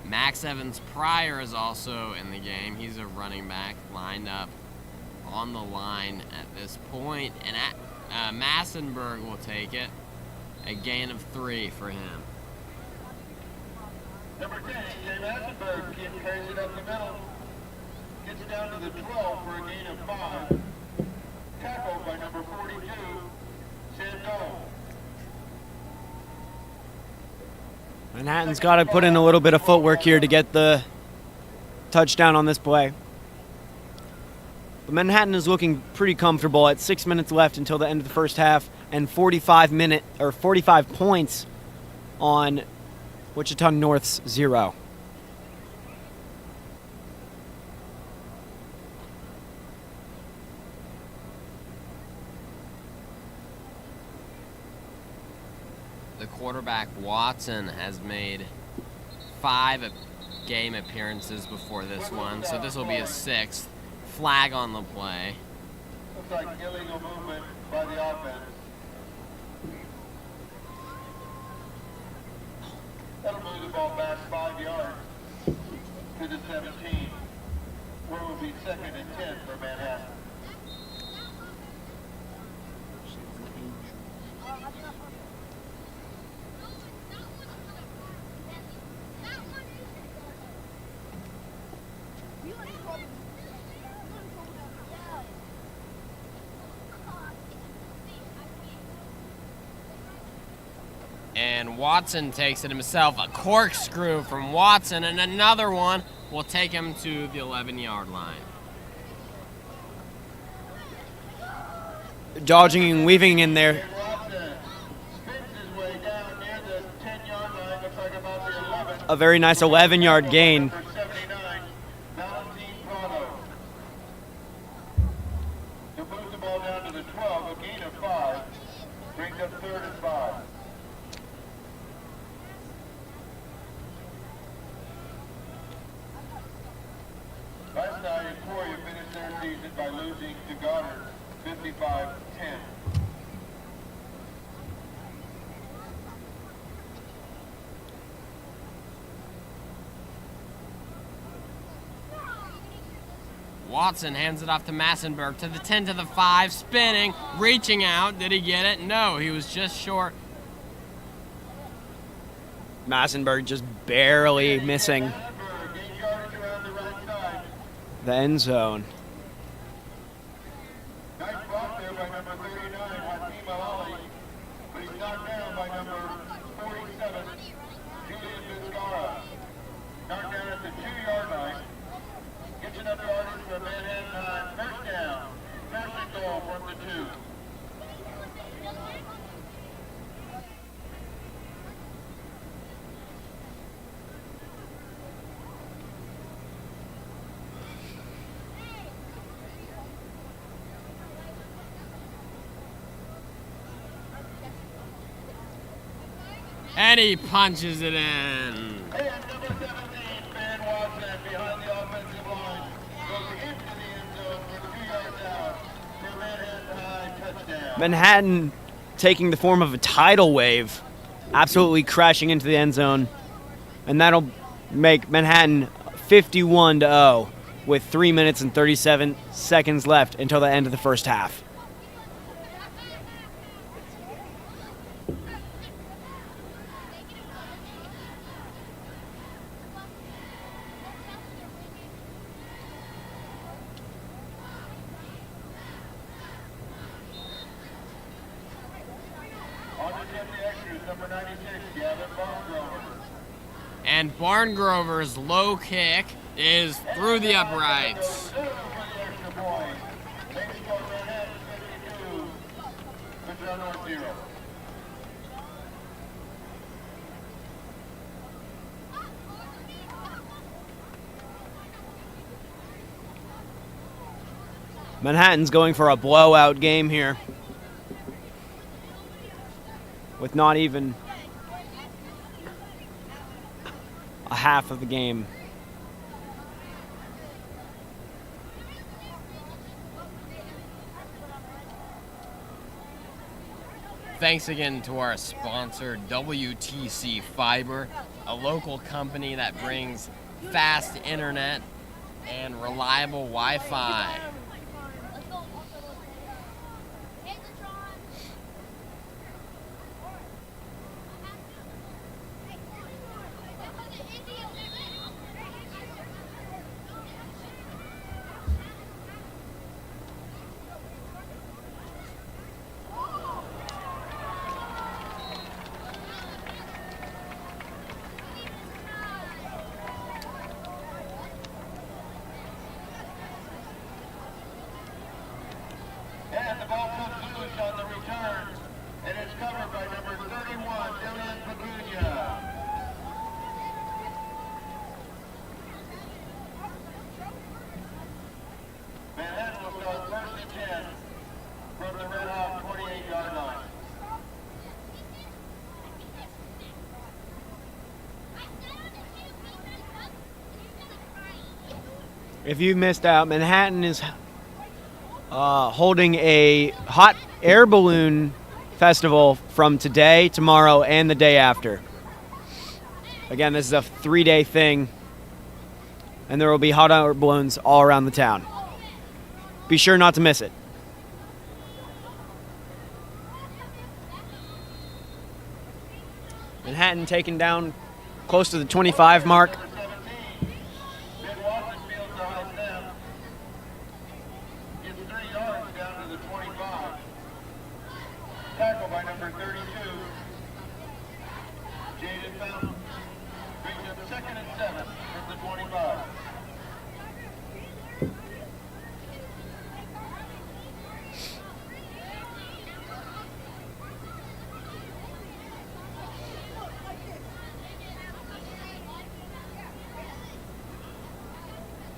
Max Evans Pryor is also in the game. He's a running back lined up on the line at this point. And Massenberg will take it. A gain of 3 for him. Number 10, E.J. Massenberg carries it up the middle. Gets down to the 12 for a gain of 5. Tackled by number 42, Sandol. Manhattan's got to put in a little bit of footwork here to get the touchdown on this play. But Manhattan is looking pretty comfortable at 6 minutes left until the end of the first half and 45 points on Wichita North's 0. The quarterback Watson has made 5 game appearances before this one, so this will be his 6th. Flag on the play. Looks like illegal movement by the offense. That'll move the ball back 5 yards to the 17, where it will be 2nd and 10 for Manhattan. And Watson takes it himself. A corkscrew from Watson, and another one will take him to the 11-yard line. Dodging and weaving in there. Watson spins his way down near the 10-yard line. Looks like about the 11. A very nice 11-yard gain. Number 79, Valentin Prado. To move the ball down to the 12, a gain of 5. Brings up 3rd and 5. Last night in 25-10. Watson hands it off to Massenberg to the 10 to the 5, spinning, reaching out. Did he get it? No, he was just short. Massenberg just barely missing the end zone. Nice block there by number 39, Hakeem Ali, but he's knocked down by number 47, Julian Vizcara. Knocked down at the 2-yard line. Gets enough yardage for a Manhattan first down. First and goal from the 2. And he punches it in. And number 17, Ben Watson, behind the offensive line, goes into the end zone for 2 yards out for a Manhattan High touchdown. Manhattan taking the form of a tidal wave, absolutely crashing into the end zone. And that'll make Manhattan 51-0 with 3 minutes and 37 seconds left until the end of the first half. Number 96, Gavin Barngrover. And Barngrover's low kick is through the uprights. For the extra point. They score Manhattan 52, Wichita North 0. Manhattan's going for a blowout game here, with not even a half of the game. Thanks again to our sponsor, WTC Fiber, a local company that brings fast internet and reliable Wi-Fi. And the ball comes loose on the return, and it's covered by number 31, Dylan Petunia. Manhattan will start first and 10 from the Red Hawk 28-yard line. If you missed out, Manhattan is holding a hot air balloon festival from today, tomorrow, and the day after. Again, this is a 3-day thing, and there will be hot air balloons all around the town. Be sure not to miss it. Manhattan taken down close to the 25 mark. Ben Watson fields the high snap. Gets 3 yards down to the 25. Tackle by number 32, Jaden Fountain. Brings up 2nd and 7 from the 25.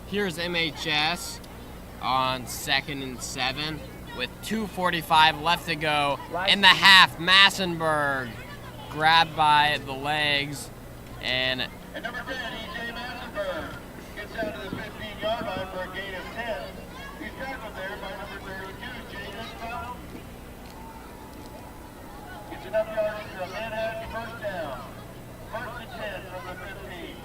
Here's MHS on 2nd and 7 with 2:45 left to go in the half. Massenberg grabbed by the legs, and And number 10, E.J. Massenberg gets out to the 15-yard line for a gain of 10. He's tackled there by number 32, Jaden Fountain. enough yardage for a Manhattan first down. First and 10 from the 15.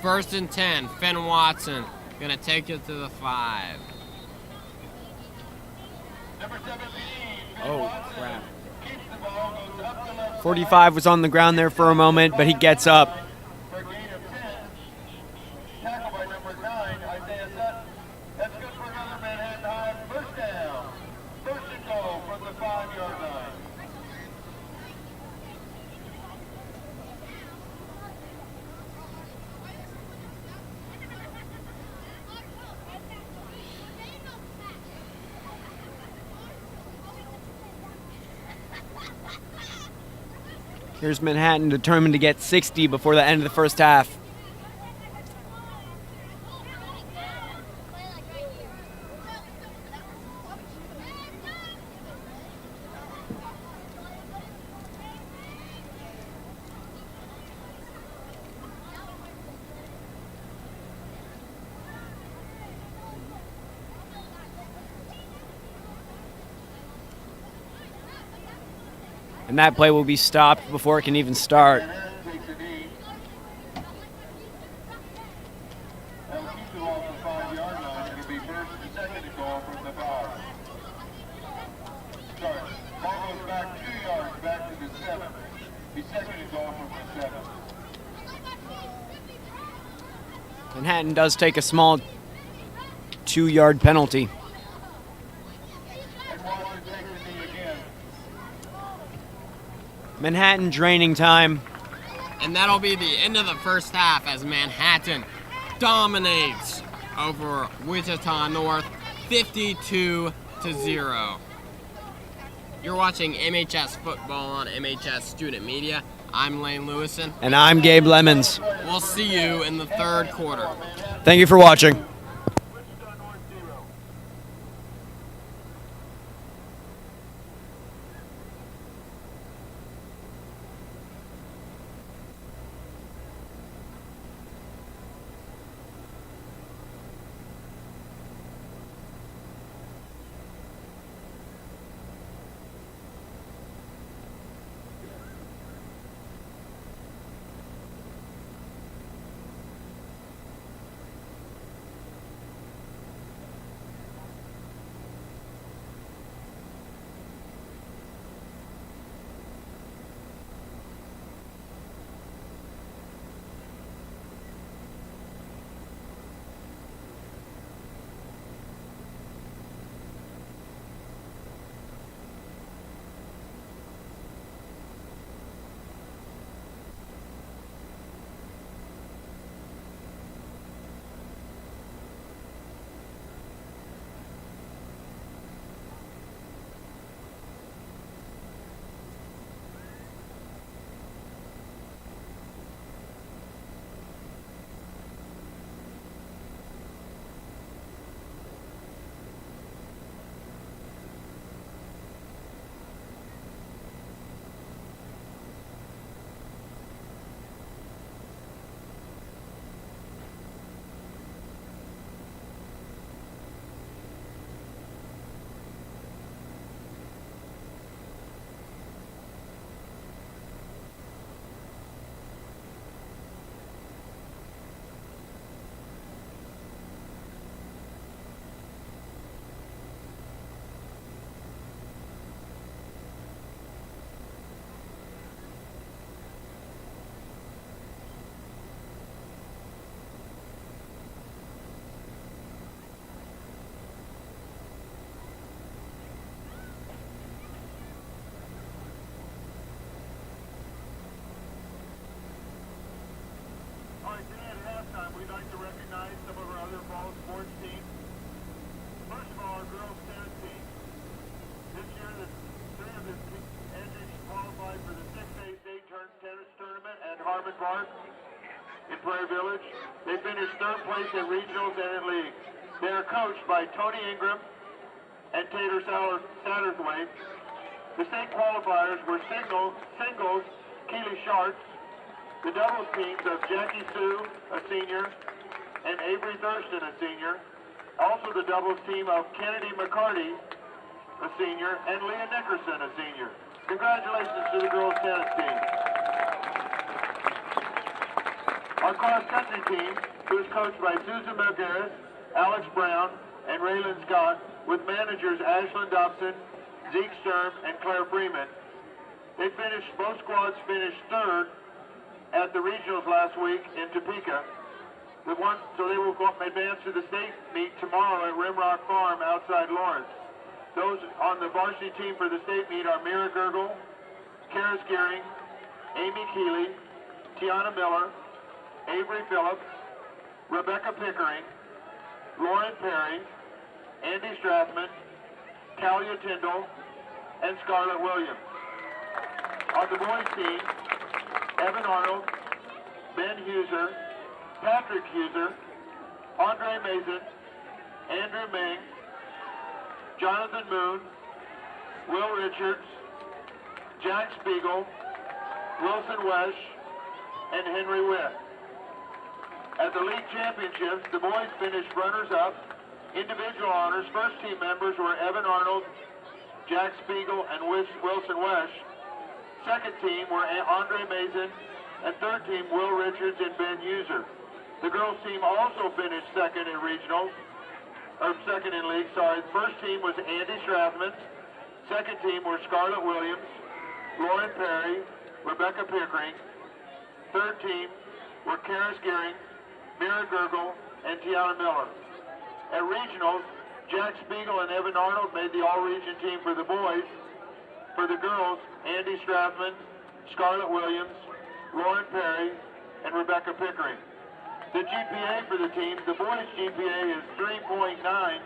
First and 10, Finn Watson gonna take it to the 5. Number 17. Oh, crap. Keeps the ball, goes up the left 45 was on the ground there for a moment, but he gets up. for a gain of 10. Tackle by number 9, Isaiah Sutton. That's good for another Manhattan High first down. First and goal from the 5-yard line. Here's Manhattan determined to get 60 before the end of the first half. And that play will be stopped before it can even start. Takes a knee. That'll keep the ball from the 5-yard line. It'll be first and second and goal from the 5. Start. Ball goes back 2 yards back to the 7. Be second and goal from the 7. Manhattan does take a small 2-yard penalty. And Watson takes a knee again. Manhattan draining time. And that'll be the end of the first half as Manhattan dominates over Wichita North 52-0. You're watching MHS football on MHS Student Media. I'm Lane Lewison. And I'm Gabe Lemons. We'll see you in the third quarter. Thank you for watching. Harmon Park in Prairie Village. They finished third place at regionals and at league. They are coached by Tony Ingram and Tater Satterthwaite. The state qualifiers were singles, Keely Sharts, the doubles teams of Jackie Sue, a senior, and Avery Thurston, a senior. Also the doubles team of Kennedy McCarty, a senior, and Leah Nickerson, a senior. Congratulations to the girls' tennis team. Our cross-country team, who is coached by Susan Melgares, Alex Brown, and Raylan Scott, with managers Ashlyn Dobson, Zeke Sturm, and Claire Freeman. Both squads finished third at the regionals last week in Topeka. So they will advance to the state meet tomorrow at Rimrock Farm outside Lawrence. Those on the varsity team for the state meet are Mira Gergel, Karis Gearing, Amy Keeley, Tiana Miller, Avery Phillips, Rebecca Pickering, Lauren Perry, Andy Strathman, Talia Tyndall, and Scarlett Williams. On the boys team, Evan Arnold, Ben Huser, Patrick Huser, Andre Mason, Andrew Ming, Jonathan Moon, Will Richards, Jack Spiegel, Wilson Wesh, and Henry Witt. At the league championships, the boys finished runners-up. Individual honors, first team members were Evan Arnold, Jack Spiegel, and Wilson Wesh. Second team were Andre Mason, and third team Will Richards and Ben User. The girls team also finished second in regionals, or second in league, sorry. The first team was Andy Strathman. Second team were Scarlett Williams, Lauren Perry, Rebecca Pickering. Third team were Karis Gearing, Mira Gergel, and Tiana Miller. At regionals, Jack Spiegel and Evan Arnold made the all-region team for the boys. For the girls, Andy Strathman, Scarlett Williams, Lauren Perry, and Rebecca Pickering. The GPA for the teams, the boys' GPA is 3.9.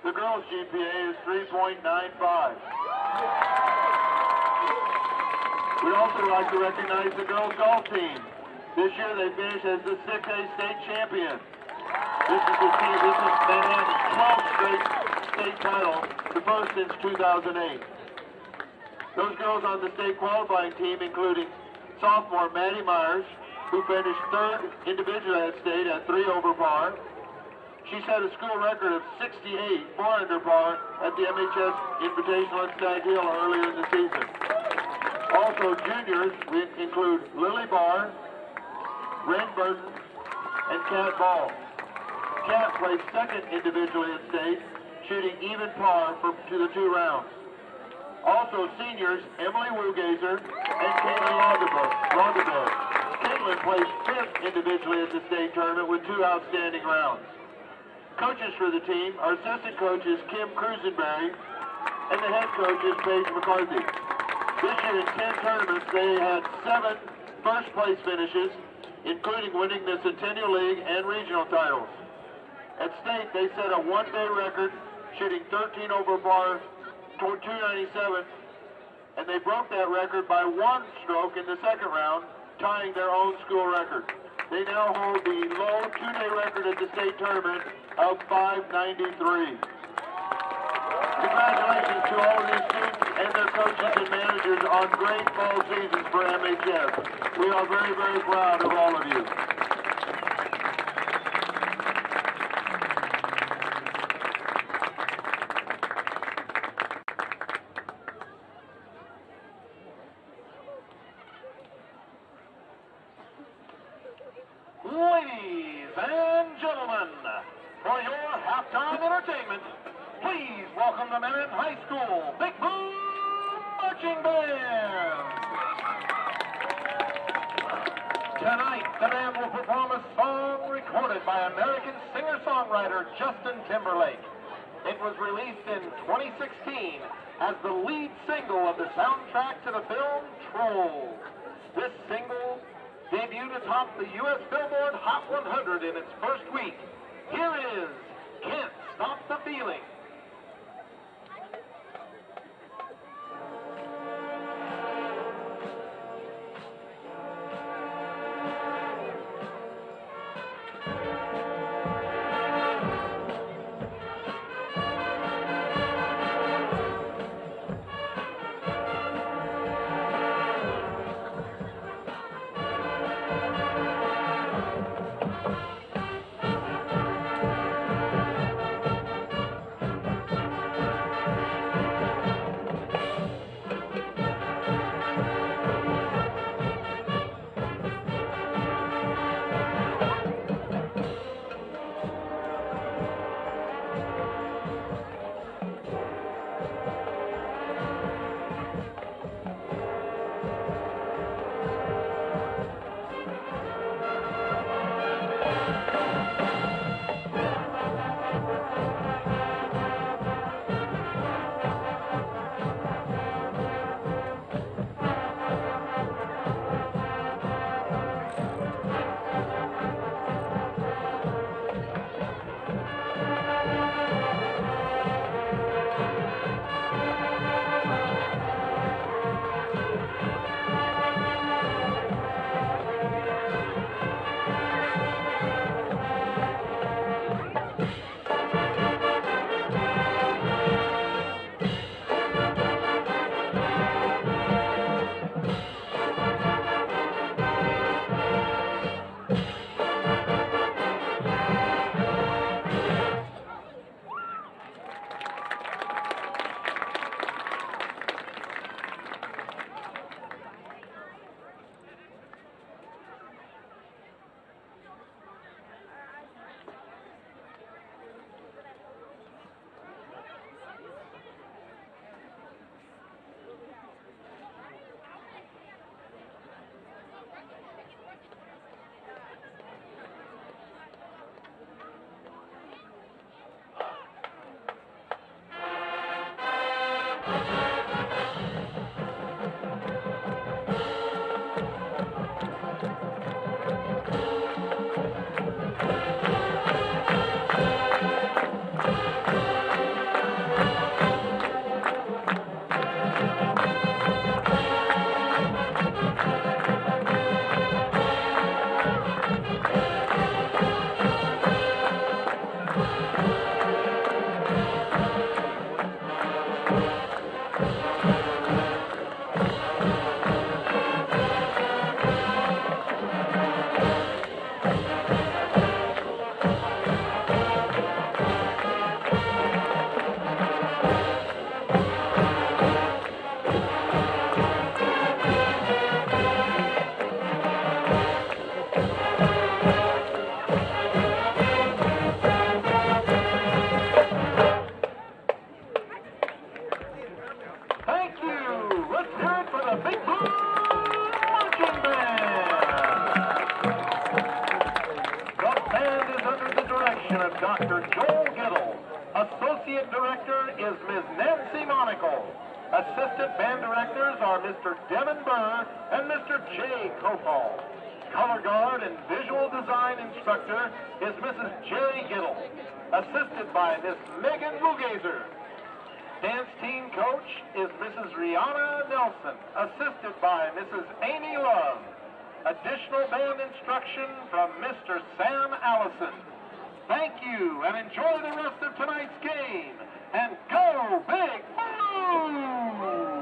The girls' GPA is 3.95. We'd also like to recognize the girls' golf team. This year they finished as the 6A state champion. This is Manhattan's 12th straight state title, the first since 2008. Those girls on the state qualifying team, including sophomore Maddie Myers, who finished third individually at state at 3 over par. She set a school record of 68, 4 under par, at the MHS Invitational at Stag Hill earlier in the season. Also juniors, we include Lily Barr, Ren Burton, and Kat Ball. Kat placed second individually at state, shooting even par to the 2 rounds. Also seniors, Emily Wugazer and Caitlin Lagerberg. Caitlin placed fifth individually at the state tournament with 2 outstanding rounds. Coaches for the team, our assistant coach is Kim Crusenberry, and the head coach is Paige McCarthy. This year in 10 tournaments, they had 7 first place finishes, including winning the Centennial League and regional titles. At state, they set a one-day record, shooting 13 over par, 297, and they broke that record by 1 stroke in the second round, tying their own school record. They now hold the low 2-day record at the state tournament of 593. Congratulations to all of these students and their coaches and managers on great fall seasons for MHS. We are very, very proud of all of you. Ladies and gentlemen, for your halftime entertainment, please welcome the Manhattan High School Big Boom Marching Band. Tonight, the band will perform a song recorded by American singer-songwriter Justin Timberlake. It was released in 2016 as the lead single of the soundtrack to the film Trolls. This single debuted atop the U.S. Billboard Hot 100 in its first week. Here is Can't Stop the Feeling. Dr. Joel Gittle. Associate Director is Ms. Nancy Monaco. Assistant Band Directors are Mr. Devin Burr and Mr. Jay Copal. Color Guard and Visual Design Instructor is Mrs. Jerry Gittle, assisted by Miss Megan Mugazer. Dance Team Coach is Mrs. Rihanna Nelson, assisted by Mrs. Amy Love. Additional band instruction from Mr. Sam Allison. Thank you, and enjoy the rest of tonight's game. And go Big Blue!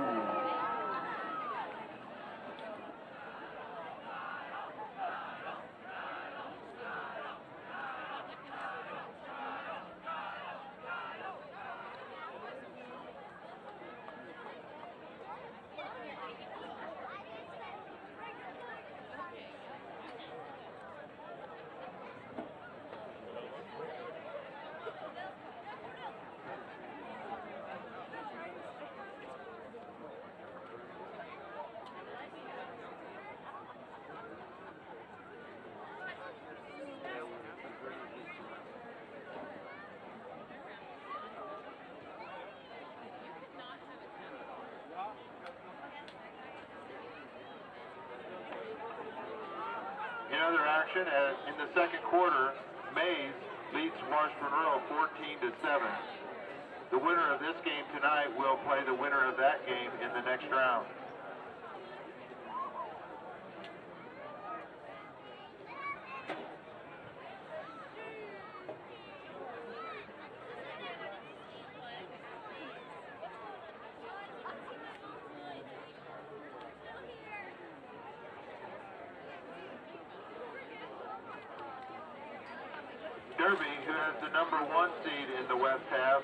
In other action, in the second quarter, Mays leads Washburn Rural 14-7. The winner of this game tonight will play the winner of that game in the next round. Derby, who has the number 1 seed in the West half,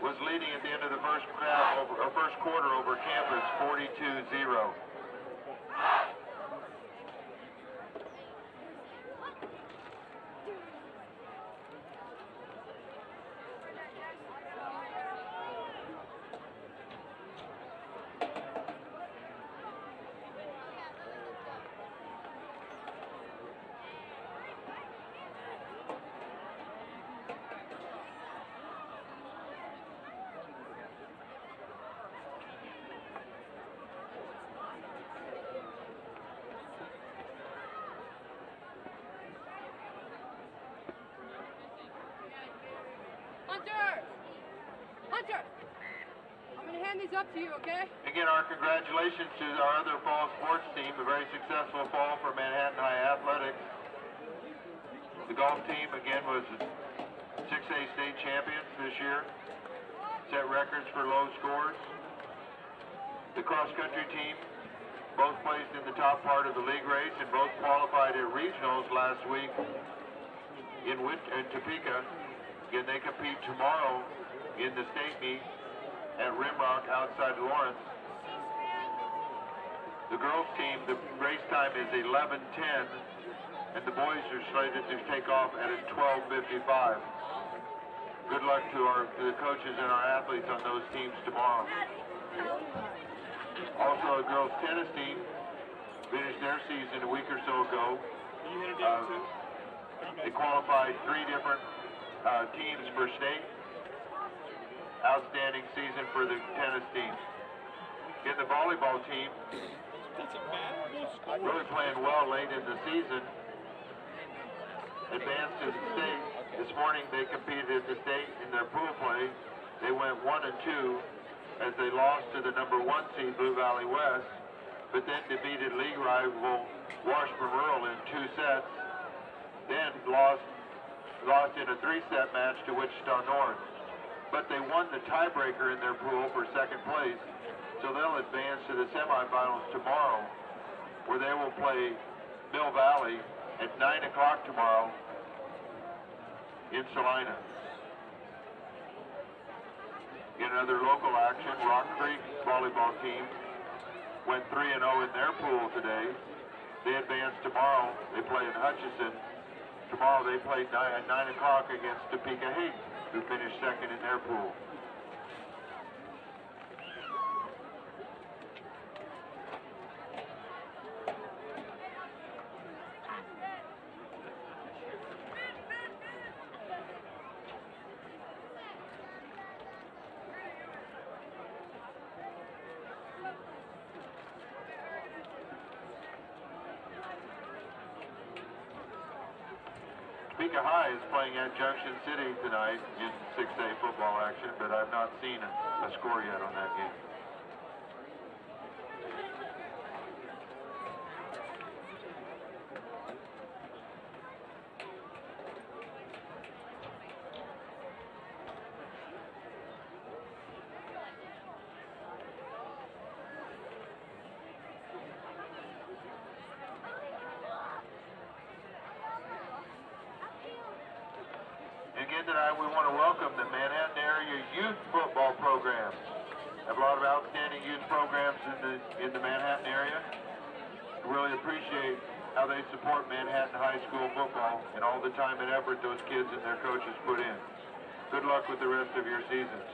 was leading at the end of the first quarter over Campus 42-0. Hunter! I'm going to hand these up to you, okay? Again, our congratulations to our other fall sports team, a very successful fall for Manhattan High Athletics. The golf team, again, was 6A state champions this year, set records for low scores. The cross-country team both placed in the top part of the league race and both qualified at regionals last week in Topeka. Again, they compete tomorrow in the state meet at Rimrock outside Lawrence. The girls team, the race time is 11:10, and the boys are slated to take off at 12:55. Good luck to the coaches and our athletes on those teams tomorrow. Also, the girls tennis team finished their season a week or so ago. They qualified 3 different teams for state. Outstanding season for the tennis team. In the volleyball team, really playing well late in the season. Advanced to the state. This morning they competed at the state in their pool play. They went 1-2 as they lost to the number 1 seed Blue Valley West, but then defeated league rival Washburn Rural in 2 sets. Then lost in a 3-set match to Wichita North. But they won the tiebreaker in their pool for second place, so they'll advance to the semifinals tomorrow, where they will play Mill Valley at 9 o'clock tomorrow in Salina. In another local action, Rock Creek volleyball team went 3-0 in their pool today. They advance tomorrow. They play in Hutchinson. Tomorrow they play at 9 o'clock against Topeka Hayden, who finished second in their pool. Topeka High is playing at Junction City tonight in 6A football action, but I've not seen a score yet on that game. Again tonight, we want to welcome the Manhattan Area Youth Football Program. Have a lot of outstanding youth programs in the Manhattan area. We really appreciate how they support Manhattan High School football and all the time and effort those kids and their coaches put in. Good luck with the rest of your seasons.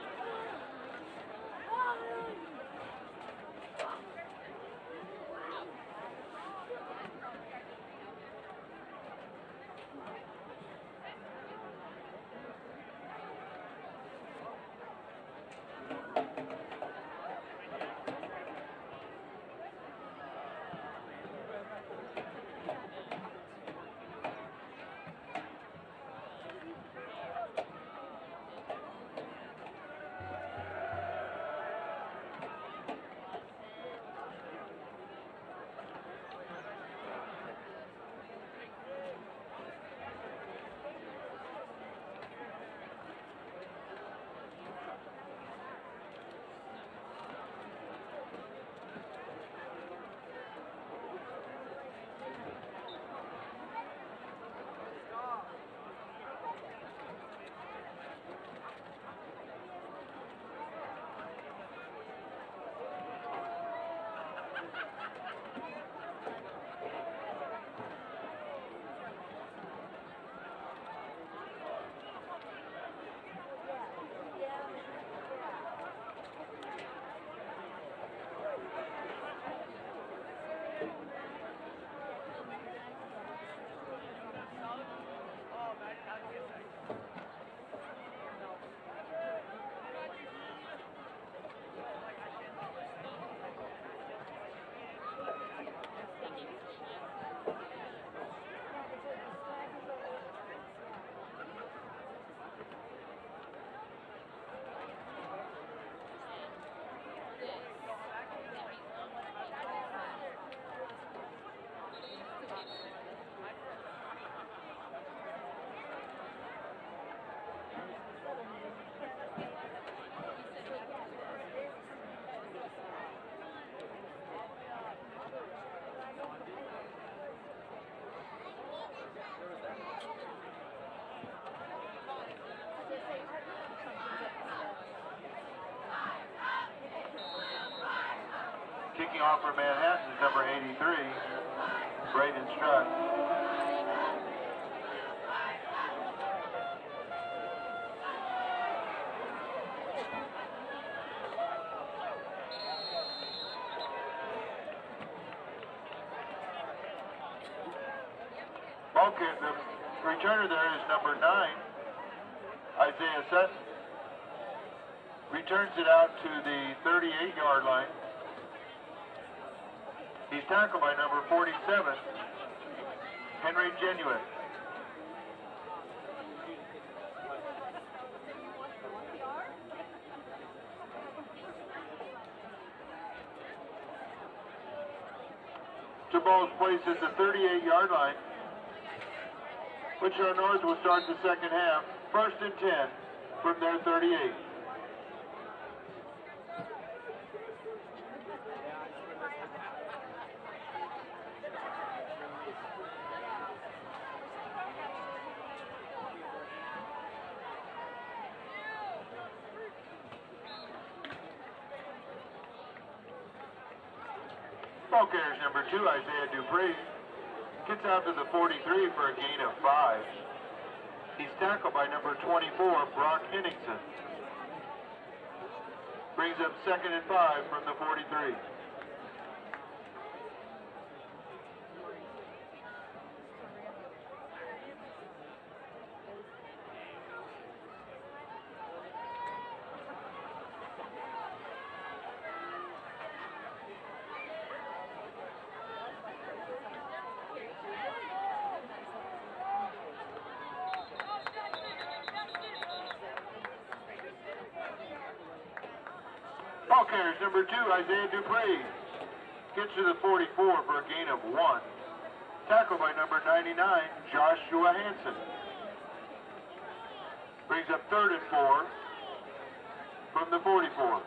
Kicking off for Manhattan is number 83, Braden Strutt. Okay, the returner there is number 9, Isaiah Sutton. Returns it out to the 38-yard line. He's tackled by number 47, Henry Genuine. Jabos placed at the 38-yard line. Wichita North will start the second half, 1st and 10 from their 38. Ball carriers number 2, Isaiah Dupree, gets out to the 43 for a gain of 5. He's tackled by number 24, Brock Henningsen. Brings up 2nd and 5 from the 43. carries number 2, Isaiah Dupree. Gets to the 44 for a gain of 1. Tackled by number 99, Joshua Hansen. Brings up 3rd and 4 from the 44.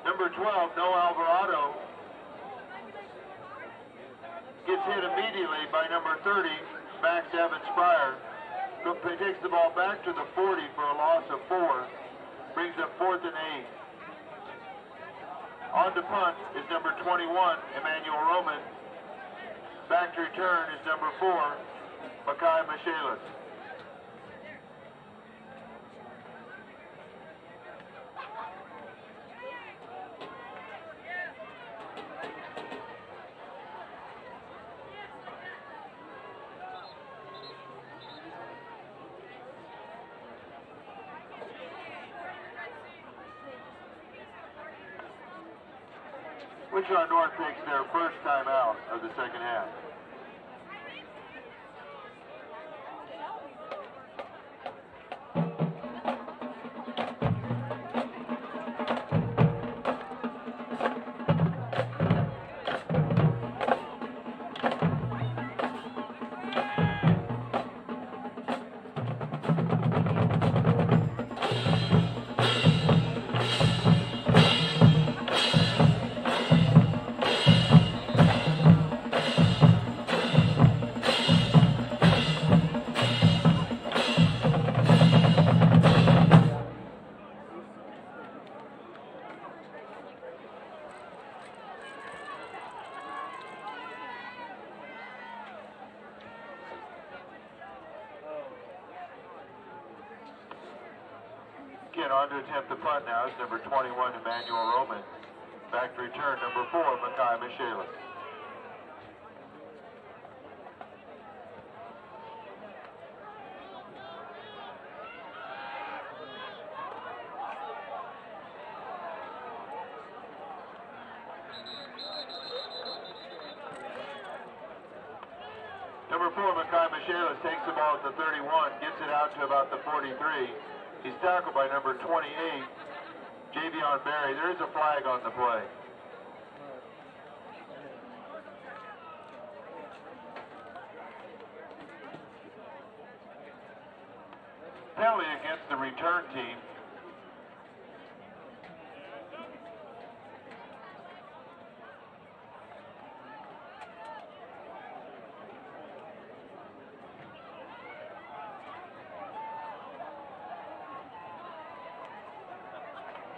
Number 12, Noah Alvarado, gets hit immediately by number 30, Max Evans-Pryor. Takes the ball back to the 40 for a loss of 4. Brings up 4th and 8. On to punt is number 21, Emmanuel Roman. Back to return is number 4, Makai Michaelis. Wichita North takes their first time out of the second half. Again, on to attempt the punt now is number 21, Emmanuel Roman. Back to return, number 4, Makai Michaelis. Number 4, Makai Michaelis takes the ball at the 31, gets it out to about the 43. He's tackled by number 28, Javion Berry. There is a flag on the play. Penalty against the return team.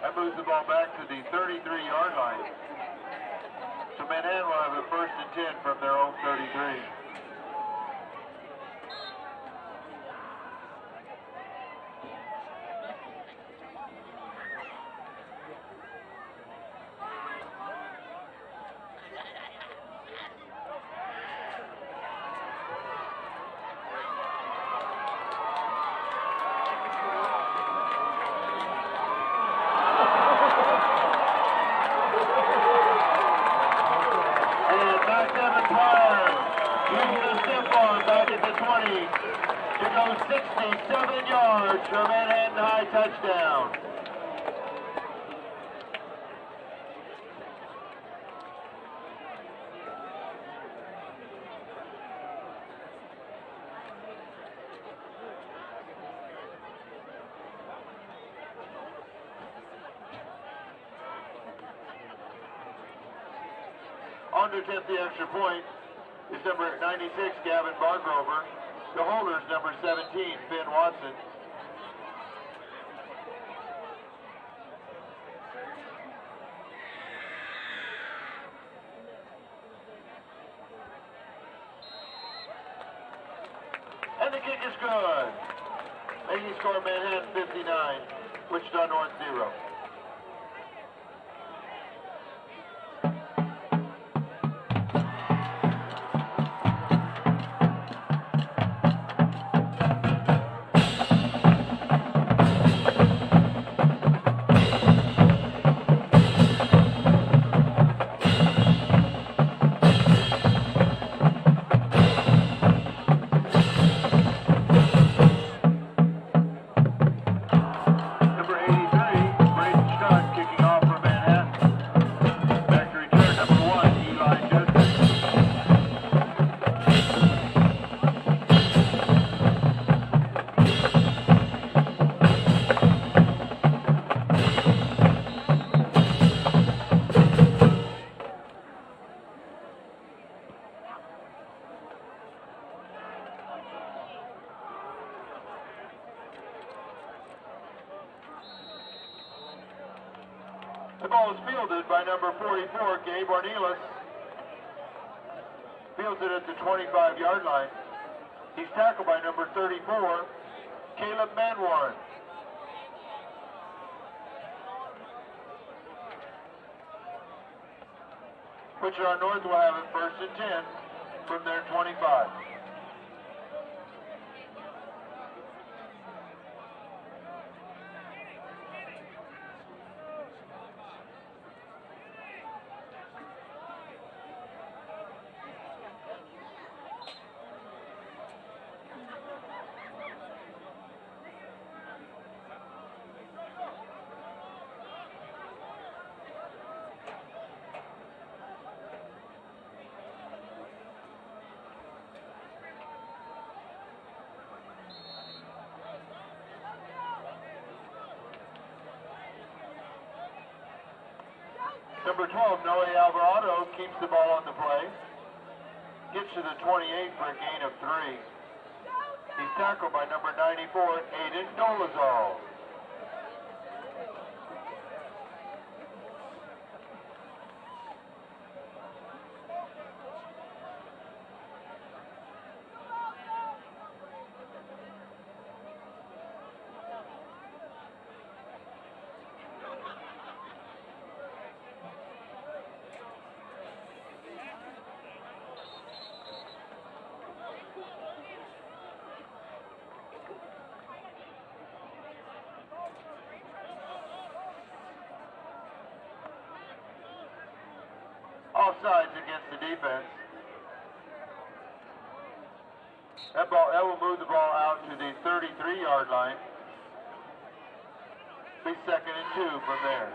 That moves the ball back to the 33-yard line. So Manhattan will have a 1st and 10 from their own 33. Back at the 20 to go 67 yards for a Manhattan High touchdown. On to attempt the extra point is number 96, Gavin Bargrover. The holder is number 17, Finn Watson. score Manhattan 59, Wichita North 0. The ball is fielded by number 44, Gabe Ornelas. Fields it at the 25-yard line. He's tackled by number 34, Caleb Manwaran. Wichita North will have it 1st and 10 from their 25. Number 12, Noe Alvarado, keeps the ball on the play. Gets to the 28 for a gain of 3. He's tackled by number 94, Aiden Dolezal. Offsides against the defense. That will move the ball out to the 33-yard line. Be 2nd and 2 from there.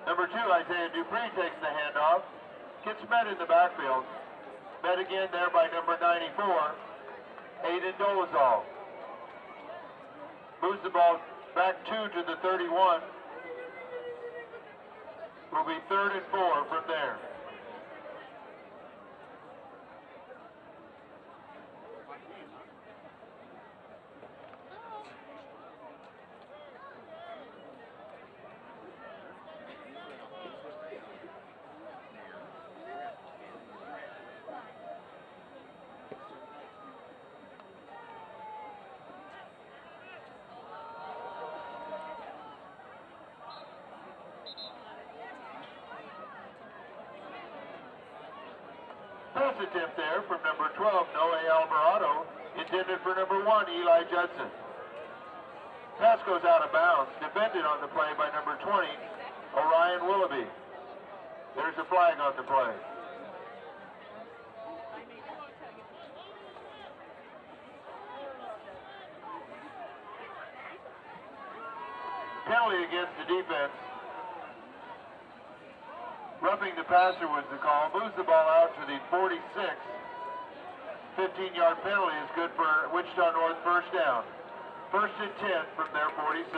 Number 2, Isaiah Dupree takes the handoff. Gets met in the backfield. Met again there by number 94, Aiden Dolezal. Moves the ball back 2 to the 31. Will be 3rd and 4 from there. Pass attempt there from number 12, Noe Alvarado, intended for number 1, Eli Judson. Pass goes out of bounds, defended on the play by number 20, Orion Willoughby. There's a flag on the play. Penalty against the defense. Roughing the passer was the call. Moves the ball out to the 46. 15-yard penalty is good for Wichita North 1st down. 1st and 10 from their 46.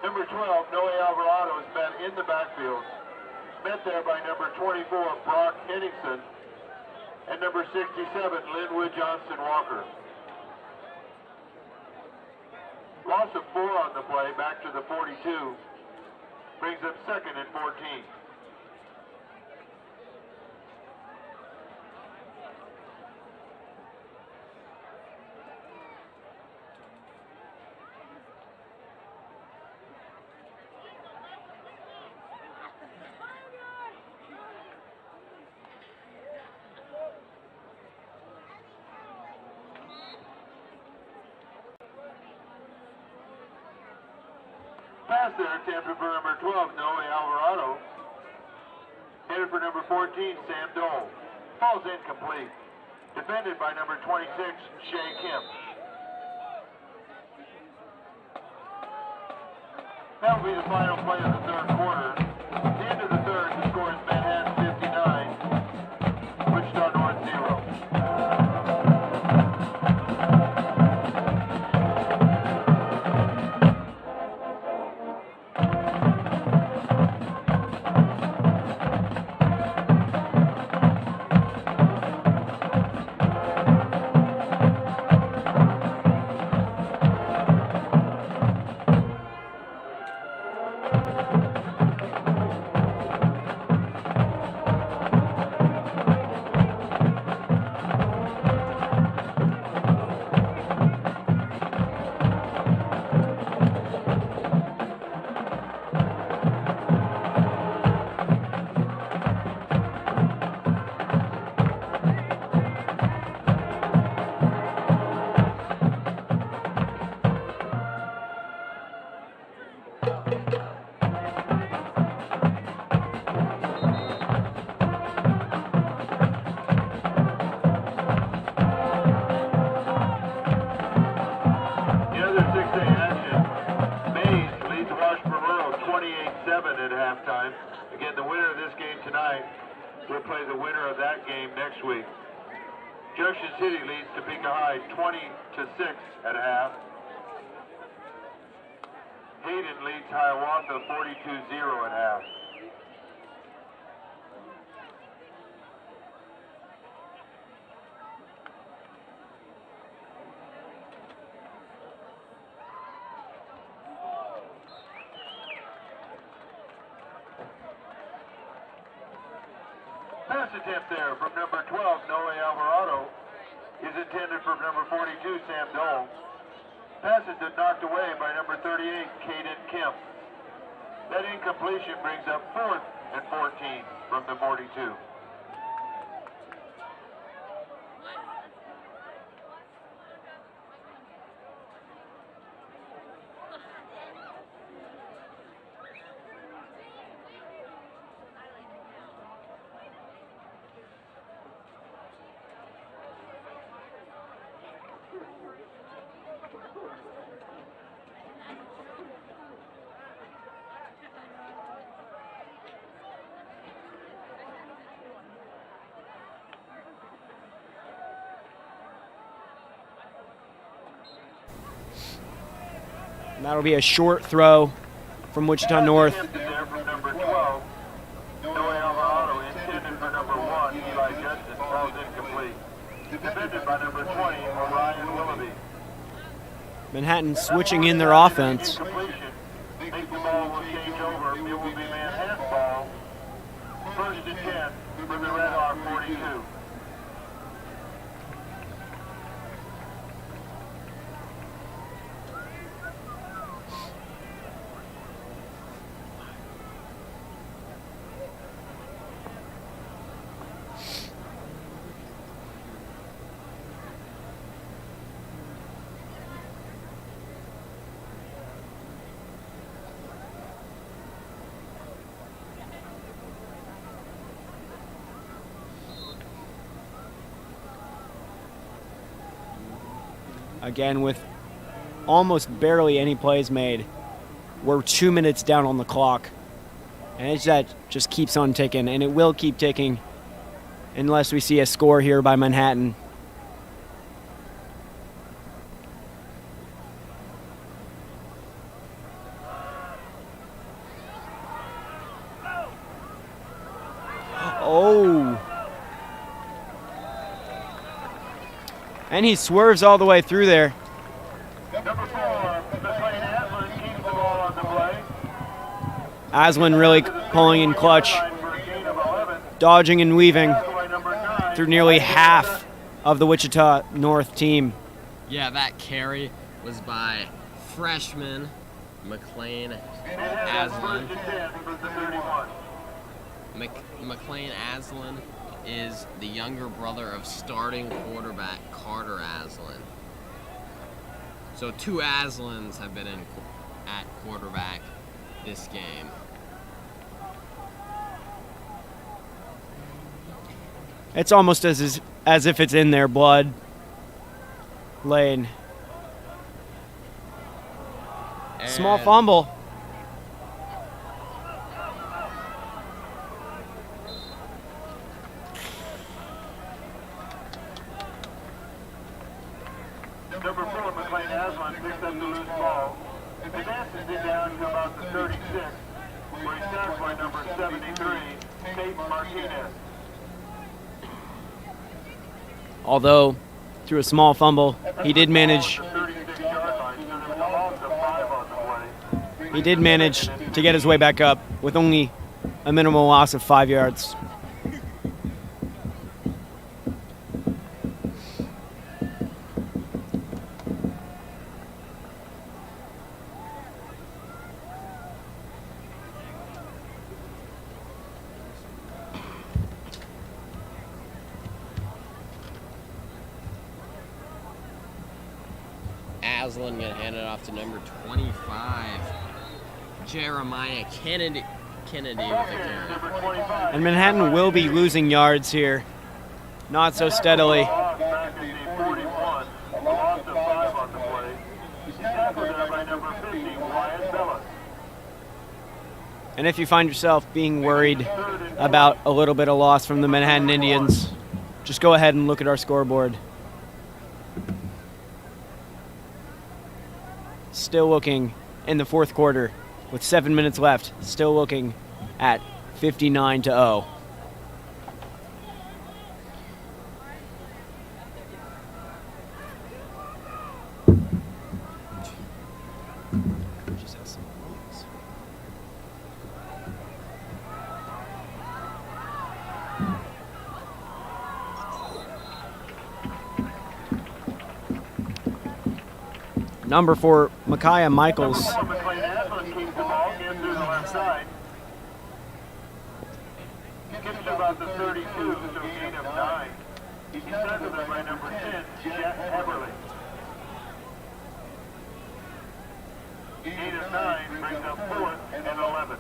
Number 12, Noe Alvarado, is met in the backfield. Met there by number 24, Brock Henningsen, and number 67, Linwood Johnston Walker. Loss of 4 on the play, back to the 42, brings up second and 14. Pass there attempted for number 12, Noe Alvarado. Headed for number 14, Sam Dole. Falls incomplete. Defended by number 26, Shea Kim. That will be the final play of the third quarter. At the end of the third, the score is Manhattan 59, Wichita North 0. We'll play the winner of that game next week. Junction City leads Topeka High 20-6 at half. Hayden leads Hiawatha 42-0 at half. Pass attempt there from number 12, Noe Alvarado, is intended for number 42, Sam Dole. Pass is knocked away by number 38, Caden Kemp. That incompletion brings up 4th and 14 from the 42. And that'll be a short throw from Wichita North. There from number 12, Noe Alvarado, intended for number 1, Eli Justice, falls incomplete. Defended by number 20, Orion Willoughby. Manhattan switching in their offense. Incompletion. Think the ball will change over. It will be Manhattan's ball. 1st and 10 for the Red Hawk 42. Again, with almost barely any plays made, we're 2 minutes down on the clock. And that just keeps on ticking, and it will keep ticking unless we see a score here by Manhattan. Oh. And he swerves all the way through there. Number 4, McLean Aslan keeps the ball on the play. Aslan really pulling in clutch, For a gain of 11. dodging and weaving By number 9. through nearly half of the Wichita North team. Yeah, that carry was by freshman McLean Aslan. First and 10 for the 31. McLean Aslan is the younger brother of starting quarterback Carter Aslan. So 2 Aslans have been at quarterback this game. It's almost as if it's in their blood. Lane. Small And fumble. Number 4, McLean Aslan picks up the loose ball. Advances it down to about the 36, where he's sacked by number 73, Tate Martinez. Although, through a small fumble, he did manage. The 36-yard line, so there was a loss of 5 on the play. He did manage to get his way back up with only a minimal loss of 5 yards. Aslan gonna hand it off to number 25, Jeremiah Kennedy with the carry. Number 25. And Manhattan will be losing yards here. Not so steadily. Back at the 41, a loss of 5 on the play. He's tackled there by number 50, Wyatt Bella. And if you find yourself being worried about a little bit of loss from the Manhattan Indians, just go ahead and look at our scoreboard. Still looking in the fourth quarter with 7 minutes left. Still looking at 59-0. Number 4, Micaiah Michaels. McLean Aslan keeps the ball in through the left side. Gets to about the 32, so gain of 9. He's tackled there by number 10, Jack Heberly. Gain of 9 brings up 4th and 11.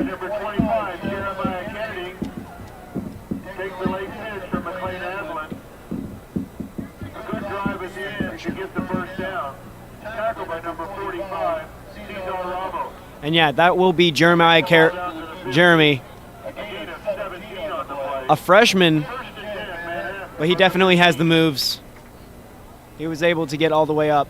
Number 25, Jeremiah Kennedy, takes the late pitch from McLean Aslan. A good drive at the end to get the first down. Tackled by number 45, Cesar Ramos. And yeah, that will be Jeremy, A gain of 17 on the play. a freshman, First and 10, Manhattan. but he definitely has the moves. He was able to get all the way up.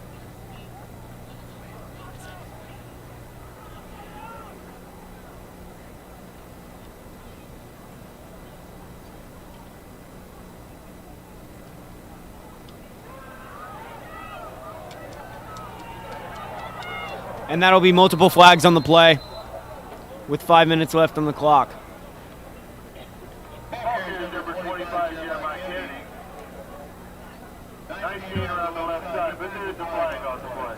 And that'll be multiple flags on the play with 5 minutes left on the clock. Number 25, Jeremiah Kennedy. Nice gain around the left side, but there is a flag on the play.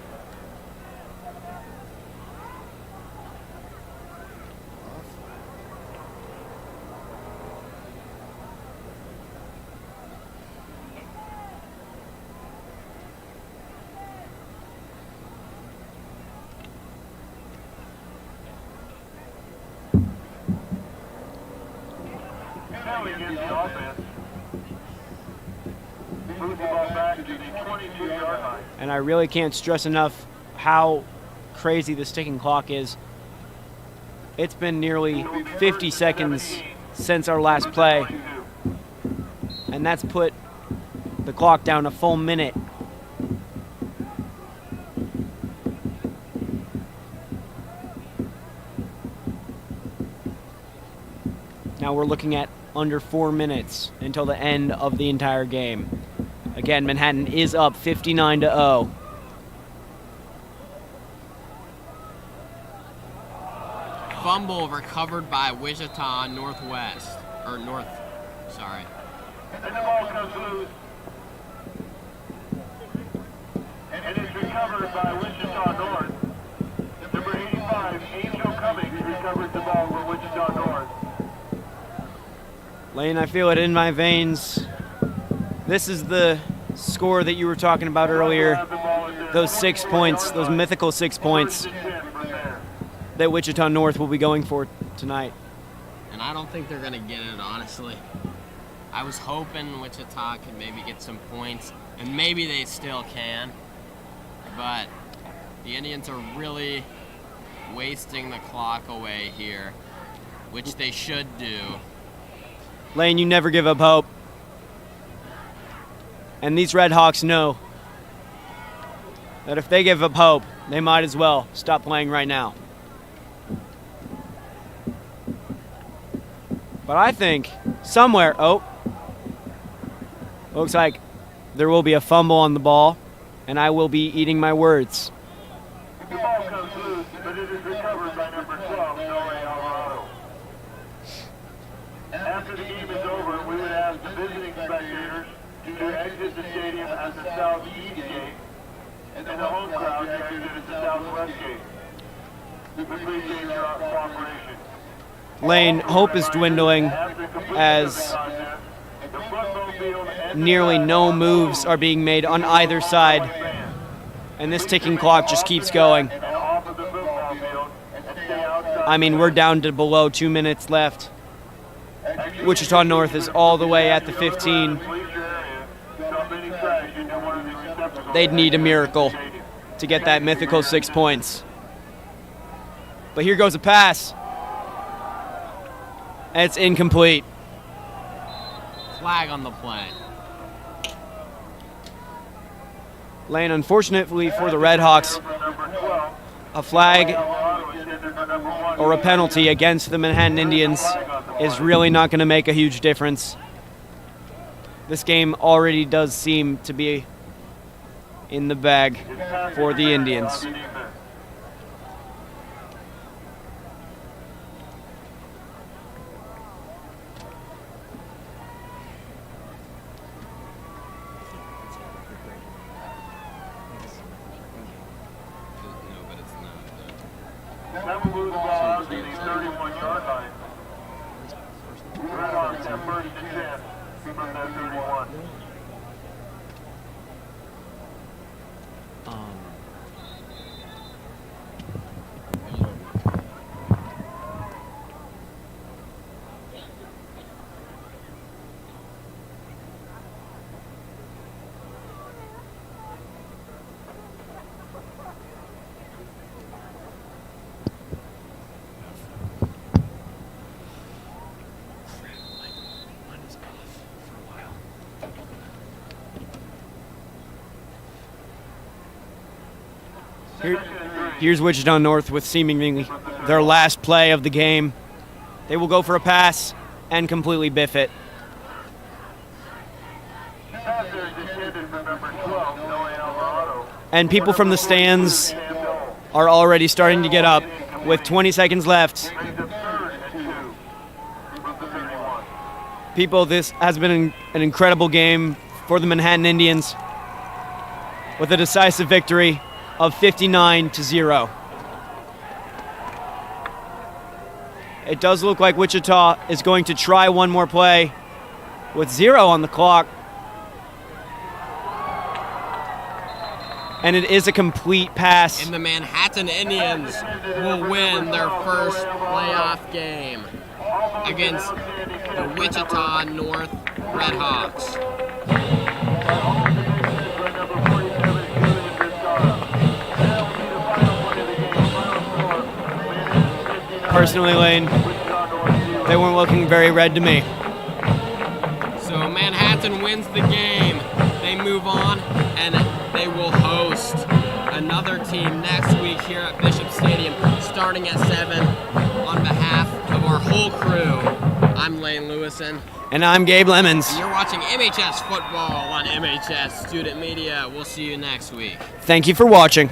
moves the ball back to the 22-yard line. And I really can't stress enough how crazy this ticking clock is. It's been nearly 50 seconds since our last play, and that's put the clock down a full minute. Now we're looking at under 4 minutes until the end of the entire game. Again, Manhattan is up 59-0. Fumble recovered by Wichita Northwest. Or North, sorry. And the ball comes loose. And it's recovered by Wichita North. Number 85, Angel Cummings, recovered the ball for Wichita North. Lane, I feel it in my veins. This is the score that you were talking about earlier. Those 6 points, those mythical 6 points that Wichita North will be going for tonight. And I don't think they're going to get it, honestly. I was hoping Wichita could maybe get some points, and maybe they still can. But the Indians are really wasting the clock away here, which they should do. Lane, you never give up hope. And these Red Hawks know that if they give up hope, they might as well stop playing right now. But I think somewhere, looks like there will be a fumble on the ball, and I will be eating my words. The ball comes loose, but it is recovered by number 12, Noe Alvarado. After the game is over, we would ask the visiting spectators to exit the stadium at the southeast gate, and the home crowd to exit at the southwest gate. We appreciate your cooperation. Lane, hope is dwindling as nearly no moves are being made on either side, and this ticking clock just keeps going. I mean, we're down to below 2 minutes left. Wichita North is all the way at the 15. They'd need a miracle to get that mythical 6 points. But here goes a pass. And it's incomplete. Flag on the play. Lane, unfortunately for the Red Hawks, a flag or a penalty against the Manhattan Indians is really not going to make a huge difference. This game already does seem to be in the bag for the Indians. That will move the ball out to the 31-yard line. Red Hawks have first and 10 from that 31. Here's Wichita North with seemingly their last play of the game. They will go for a pass and completely biff it. And people from the stands are already starting to get up with 20 seconds left. People, this has been an incredible game for the Manhattan Indians with a decisive victory of 59-0. It does look like Wichita is going to try one more play with 0 on the clock. And it is a complete pass. And the Manhattan Indians will win their first playoff game against the Wichita North Red Hawks. Personally, Lane, they weren't looking very red to me. So Manhattan wins the game. They move on, and they will host another team next week here at Bishop Stadium, starting at 7. On behalf of our whole crew, I'm Lane Lewison. And I'm Gabe Lemons. And you're watching MHS Football on MHS Student Media. We'll see you next week. Thank you for watching.